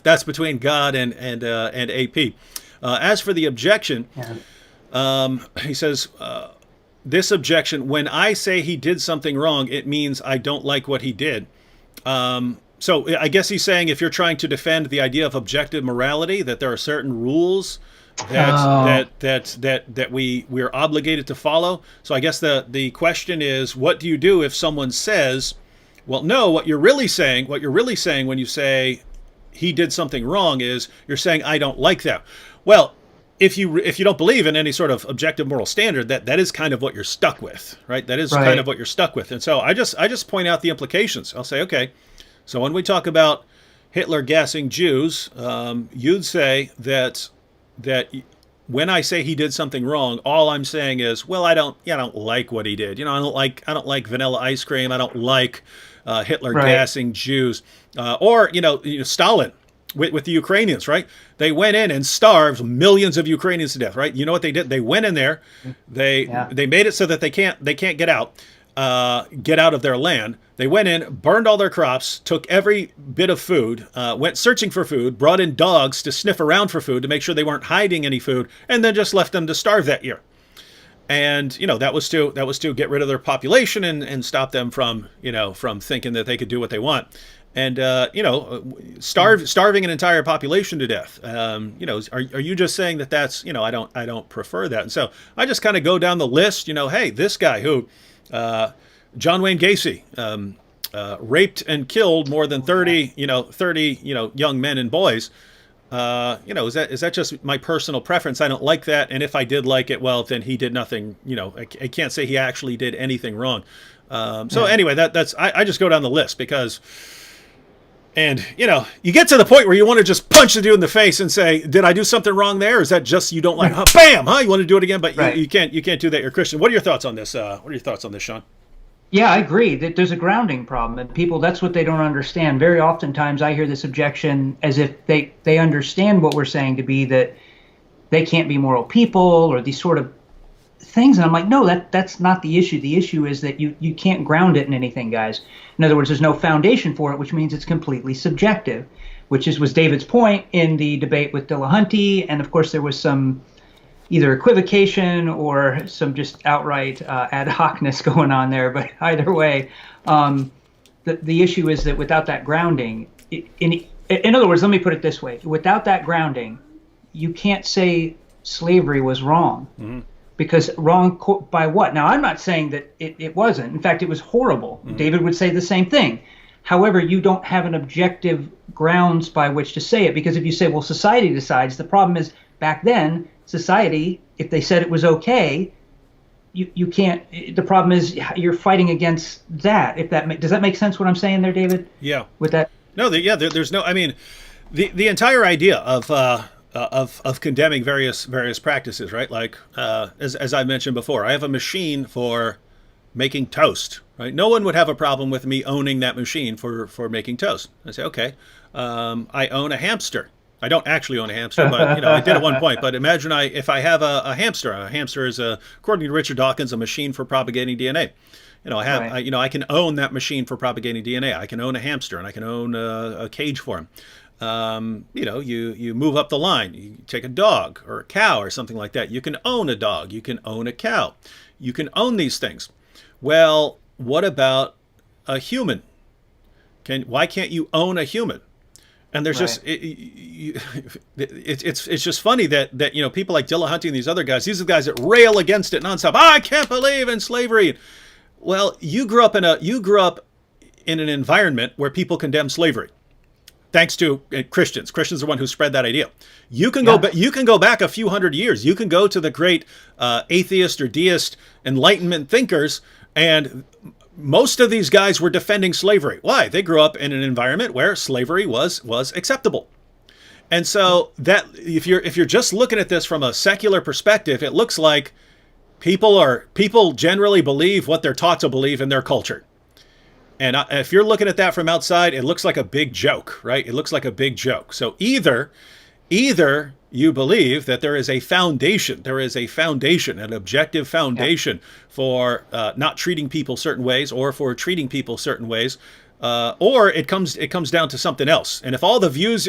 that's between God and AP. As for the objection, he says, this objection, when I say he did something wrong, it means I don't like what he did. So I guess he's saying if you're trying to defend the idea of objective morality, that there are certain rules that we're obligated to follow. So I guess the question is, what do you do if someone says, well, no, what you're really saying when you say he did something wrong is you're saying I don't like that. Well, if you don't believe in any sort of objective moral standard, that is kind of what you're stuck with, right? That is kind of what you're stuck with. And so I just point out the implications. I'll say, okay, so when we talk about Hitler gassing Jews, you'd say that when I say he did something wrong, all I'm saying is, well, I don't like what he did. I don't like vanilla ice cream. I don't like Hitler gassing Jews, or Stalin with the Ukrainians, right? They went in and starved millions of Ukrainians to death, right? You know what they did? They went in there, they made it so that they can't get out of their land. They went in, burned all their crops, took every bit of food, went searching for food, brought in dogs to sniff around for food to make sure they weren't hiding any food, and then just left them to starve that year. And that was to get rid of their population and stop them from thinking that they could do what they want. And starving an entire population to death. Are you just saying that that's I don't prefer that? And so I just kind of go down the list. Hey, this guy who John Wayne Gacy raped and killed more than 30 young men and boys. Is that just my personal preference? I don't like that, and if I did like it, well, then he did nothing. I can't say he actually did anything wrong. Anyway, that's I just go down the list because. And, you get to the point where you want to just punch the dude in the face and say, did I do something wrong there? Or is that just you don't like, bam, you want to do it again? But you can't do that. You're Christian. What are your thoughts on this? Sean? Yeah, I agree that there's a grounding problem. And people, that's what they don't understand. Very oftentimes I hear this objection as if they understand what we're saying to be that they can't be moral people or these sort of things. And I'm like, no, that's not the issue. The issue is that you can't ground it in anything, guys. In other words, there's no foundation for it, which means it's completely subjective, which was David's point in the debate with Dillahunty. And of course, there was some either equivocation or some just outright ad hocness going on there. But either way, the issue is that without that grounding, in other words, let me put it this way. Without that grounding, you can't say slavery was wrong. Mm-hmm. Because wrong by what? Now, I'm not saying that it wasn't. In fact, it was horrible. Mm-hmm. David would say the same thing. However, you don't have an objective grounds by which to say it. Because if you say, well, society decides, the problem is back then, society, if they said it was okay, you can't. The problem is you're fighting against that. Does that make sense what I'm saying there, David? Yeah. With that? No, there's no, I mean, the entire idea of condemning various practices, right? Like as I mentioned before, I have a machine for making toast, right? No one would have a problem with me owning that machine for making toast. I say, okay, I own a hamster. I don't actually own a hamster, but I did at one point. But imagine if I have a hamster. A hamster is, according to Richard Dawkins, a machine for propagating DNA. I can own that machine for propagating DNA. I can own a hamster, and I can own a cage for him. You move up the line. You take a dog or a cow or something like that. You can own a dog. You can own a cow. You can own these things. Well, what about a human? Why can't you own a human? And there's just it's just funny that people like Dillahunty and these other guys. These are the guys that rail against it nonstop. I can't believe in slavery. Well, you grew up in an environment where people condemn slavery. Thanks to Christians. Christians are the one who spread that idea. You can go back a few hundred years. You can go to the great atheist or deist Enlightenment thinkers, and most of these guys were defending slavery. Why? They grew up in an environment where slavery was acceptable. And so that if you're just looking at this from a secular perspective, it looks like people generally believe what they're taught to believe in their culture. And if you're looking at that from outside, it looks like a big joke, right? It looks like a big joke. So either you believe that there is a foundation, an objective foundation for not treating people certain ways or for treating people certain ways, or it comes down to something else. And if all the views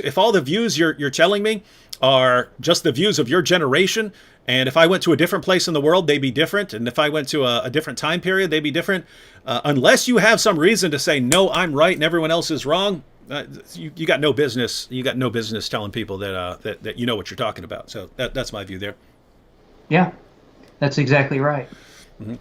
you're telling me are just the views of your generation, and if I went to a different place in the world, they'd be different. And if I went to a different time period, they'd be different. Unless you have some reason to say, no, I'm right and everyone else is wrong, you got no business. You got no business telling people that you know what you're talking about. So that's my view there. Yeah, that's exactly right. Mm-hmm.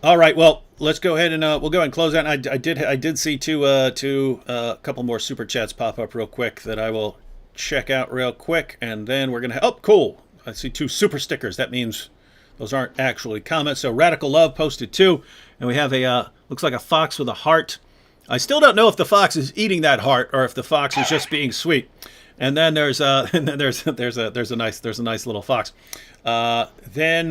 All right. Well, let's go ahead and we'll go ahead and close out. I did see a couple more super chats pop up real quick that I will check out real quick, and then we're gonna. Oh, cool! I see 2 super stickers. That means those aren't actually comments. So Radical Love posted 2, and we have a looks like a fox with a heart. I still don't know if the fox is eating that heart or if the fox is just being sweet. And then there's a nice little fox. Then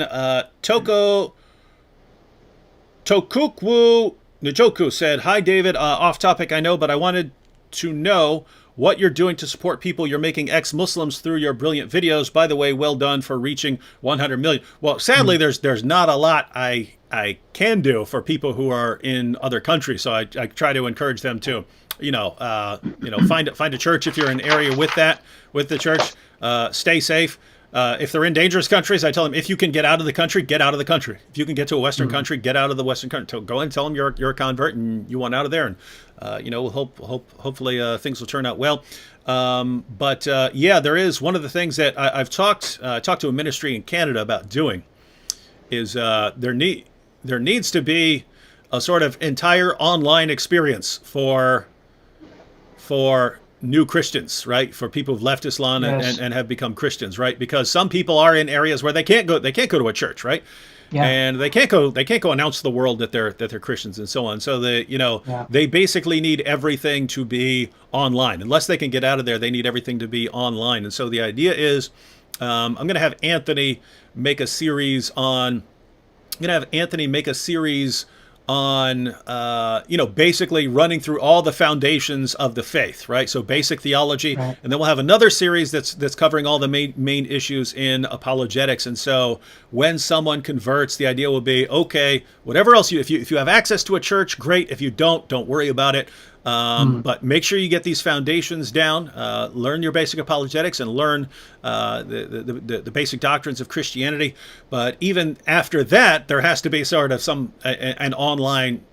Tokukwu Njoku said, "Hi David, off topic I know, but I wanted to know what you're doing to support people you're making ex-Muslims through your brilliant videos. By the way, well done for reaching 100 million." Well, sadly, there's not a lot I can do for people who are in other countries. So I try to encourage them to, find a church if you're in an area with the church. Stay safe. If they're in dangerous countries, I tell them, if you can get out of the country, get out of the country. If you can get to a Western country, get out of the Western country. Go and tell them you're a convert and you want out of there. And, we'll hopefully things will turn out well. But there is one of the things that I've talked to a ministry in Canada about doing is there needs to be a sort of entire online experience for new Christians, right? For people who've left Islam and have become Christians, right? Because some people are in areas where they can't go to a church, right? Yeah. And they can't go announce to the world that they're Christians and so on. So they basically need everything to be online. Unless they can get out of there, they need everything to be online. And so the idea is, I'm going to have Anthony make a series on basically running through all the foundations of the faith, right? So basic theology, right. And then we'll have another series that's covering all the main issues in apologetics. And so when someone converts, the idea will be, okay, whatever else if you have access to a church, great. If you don't worry about it. But make sure you get these foundations down, learn your basic apologetics and learn the basic doctrines of Christianity. But even after that, there has to be sort of an online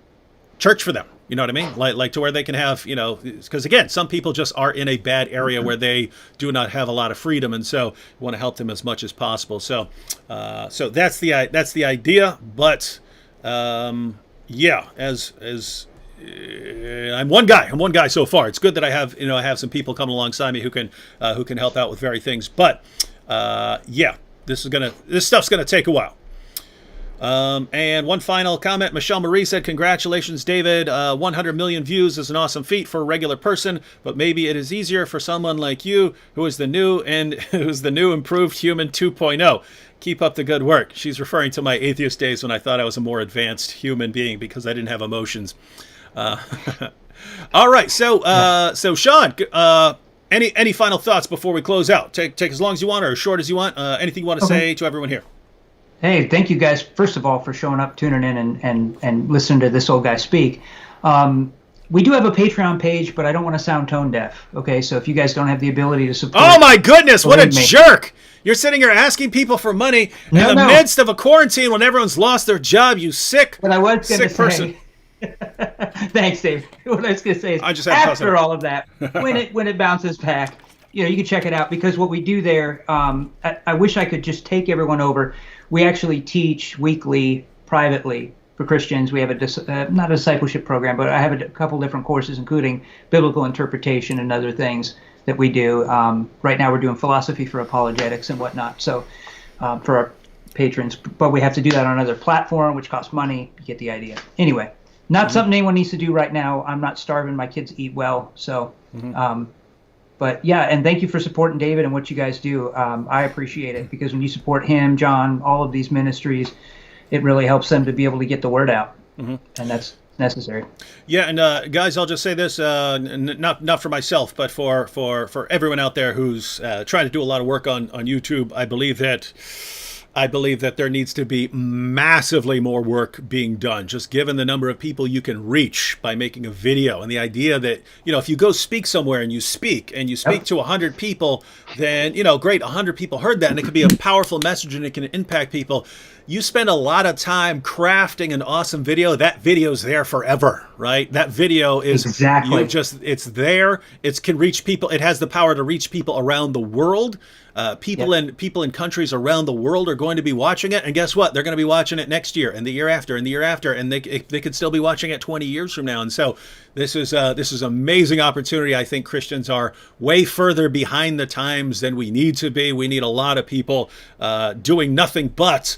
church for them. You know what I mean? Like to where they can have, because again, some people just are in a bad area where they do not have a lot of freedom. And so we want to help them as much as possible. So that's the idea. But I'm one guy so far. It's good that I have some people coming alongside me who can help out with various things. But this stuff's gonna take a while. And one final comment. Michelle Marie said, "Congratulations, David. 100 million views is an awesome feat for a regular person, but maybe it is easier for someone like you who is the new improved human 2.0. Keep up the good work." She's referring to my atheist days when I thought I was a more advanced human being because I didn't have emotions. All right, so Sean, any final thoughts before we close out? Take as long as you want or as short as you want. Anything you want to say to everyone here? Hey, thank you guys, first of all, for showing up, tuning in, and listening to this old guy speak. We do have a Patreon page, but I don't want to sound tone deaf. Okay, so if you guys don't have the ability to support, oh my goodness, what a jerk! You're sitting here asking people for money in the midst of a quarantine when everyone's lost their job. You sick, but I was sick person. Thanks, Dave. What I was going to say is, after all of that, when it bounces back, you can check it out, because what we do there, I wish I could just take everyone over. We actually teach weekly, privately, for Christians. We have not a discipleship program, but I have a couple different courses, including biblical interpretation and other things that we do. Right now we're doing philosophy for apologetics and whatnot, so for our patrons. But we have to do that on another platform, which costs money. You get the idea. Anyway, not something anyone needs to do right now. I'm not starving. My kids eat well, so... But yeah, and thank you for supporting David and what you guys do. I appreciate it, because when you support him, John, all of these ministries, it really helps them to be able to get the word out, and that's necessary. Yeah, and guys, I'll just say this: not for myself, but for everyone out there who's trying to do a lot of work on YouTube. I believe that there needs to be massively more work being done, just given the number of people you can reach by making a video. And the idea that, if you go speak somewhere and you speak to 100 people, then, great, 100 people heard that, and it could be a powerful message and it can impact people. You spend a lot of time crafting an awesome video. That video's there forever, right? That video is exactly it's there. It can reach people. It has the power to reach people around the world. People in countries around the world are going to be watching it, and guess what? They're going to be watching it next year and the year after and the year after, and they could still be watching it 20 years from now. And so this is amazing opportunity. I think Christians are way further behind the times than we need to be. We need a lot of people doing nothing but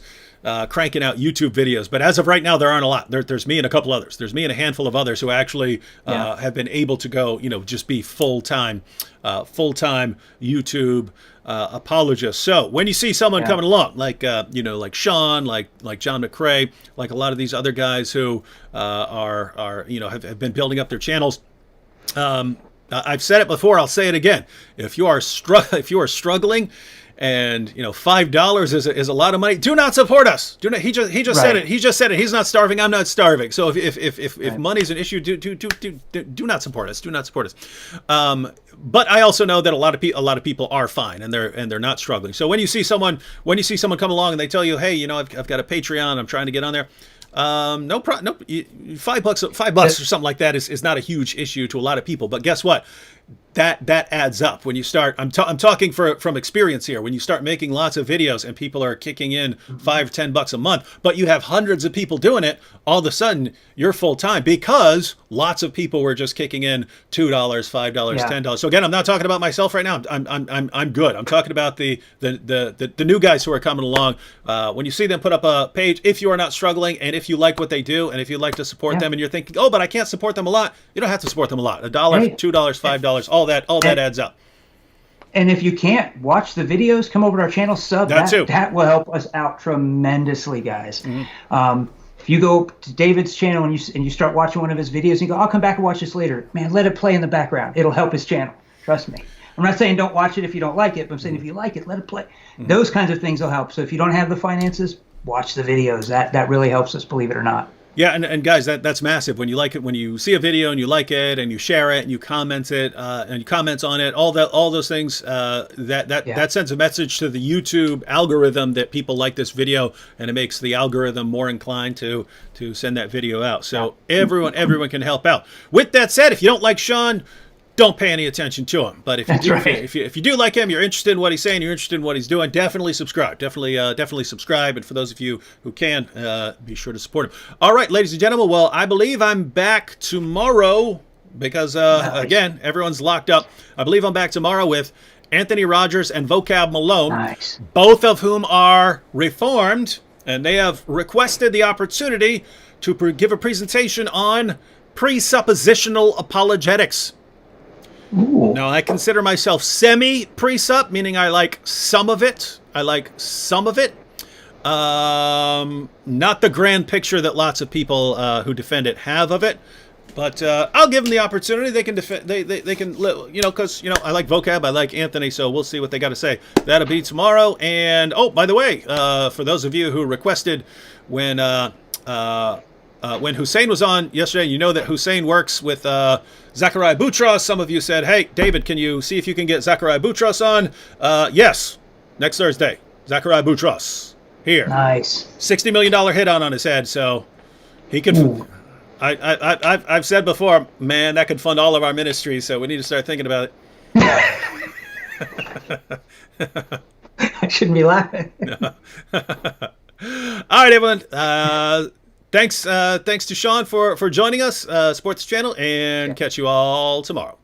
cranking out YouTube videos. But as of right now, there aren't a lot. There's me and a couple others. There's me and a handful of others who actually have been able to go, just be full-time YouTube apologists. So when you see someone coming along, like like Sean, like John McCrae, like a lot of these other guys who are have been building up their channels. I've said it before. I'll say it again. If you are struggling, and $5 is a lot of money, do not support us. Do not. He just said it. He just said it. He's not starving. I'm not starving. So if money's an issue, do not support us. Do not support us. But I also know that a lot of people are fine, and they're not struggling. So when you see someone come along and they tell you, hey, I've got a Patreon, I'm trying to get on there. No problem. No, $5 or something like that is not a huge issue to a lot of people. But guess what? That adds up when you start. I'm talking from experience here. When you start making lots of videos and people are kicking in $5-10 a month, but you have hundreds of people doing it, all of a sudden you're full time because lots of people were just kicking in $2, $5, $10. So again, I'm not talking about myself right now. I'm good. I'm talking about the new guys who are coming along. When you see them put up a page, if you are not struggling and if you like what they do and if you'd like to support them and you're thinking, oh, but I can't support them a lot, you don't have to support them a lot. $1, $2, $5, all that adds up. And if you can't watch the videos, come over to our channel, sub. That will help us out tremendously, guys. If you go to David's channel and you start watching one of his videos and you go, I'll come back and watch this later. Man, let it play in the background. It'll help his channel. Trust me. I'm not saying don't watch it if you don't like it, but I'm saying if you like it, let it play. Those kinds of things will help. So if you don't have the finances, watch the videos. That really helps us, believe it or not. Yeah, and guys, that's massive. When you like it, when you see a video and you like it, and you share it, and you comment it, and you comment on it, all those things, that sends a message to the YouTube algorithm that people like this video, and it makes the algorithm more inclined to send that video out. So everyone can help out. With that said, if you don't like Sean, don't pay any attention to him. But if you do, if you do like him, you're interested in what he's saying, you're interested in what he's doing, definitely subscribe. Definitely subscribe. And for those of you who can, be sure to support him. All right, ladies and gentlemen. Well, I believe I'm back tomorrow because, again, everyone's locked up. I believe I'm back tomorrow with Anthony Rogers and Vocab Malone, both of whom are Reformed, and they have requested the opportunity to give a presentation on presuppositional apologetics. Ooh. Now, I consider myself semi-presup, meaning I like some of it. Not the grand picture that lots of people who defend it have of it. But I'll give them the opportunity. They can defend. They can, because I like vocab. I like Anthony. So we'll see what they got to say. That'll be tomorrow. And oh, by the way, for those of you who requested when Hussein was on yesterday, you know that Hussein works with Zachariah Boutros. Some of you said, hey, David, can you see if you can get Zachariah Boutros on? Yes, next Thursday. Zachariah Boutros here. Nice. $60 million hit on his head, so he can. I've said before, man, that could fund all of our ministries, so we need to start thinking about it. I shouldn't be laughing. All right, everyone. Thanks to Sean for joining us, Sports Channel, and catch you all tomorrow.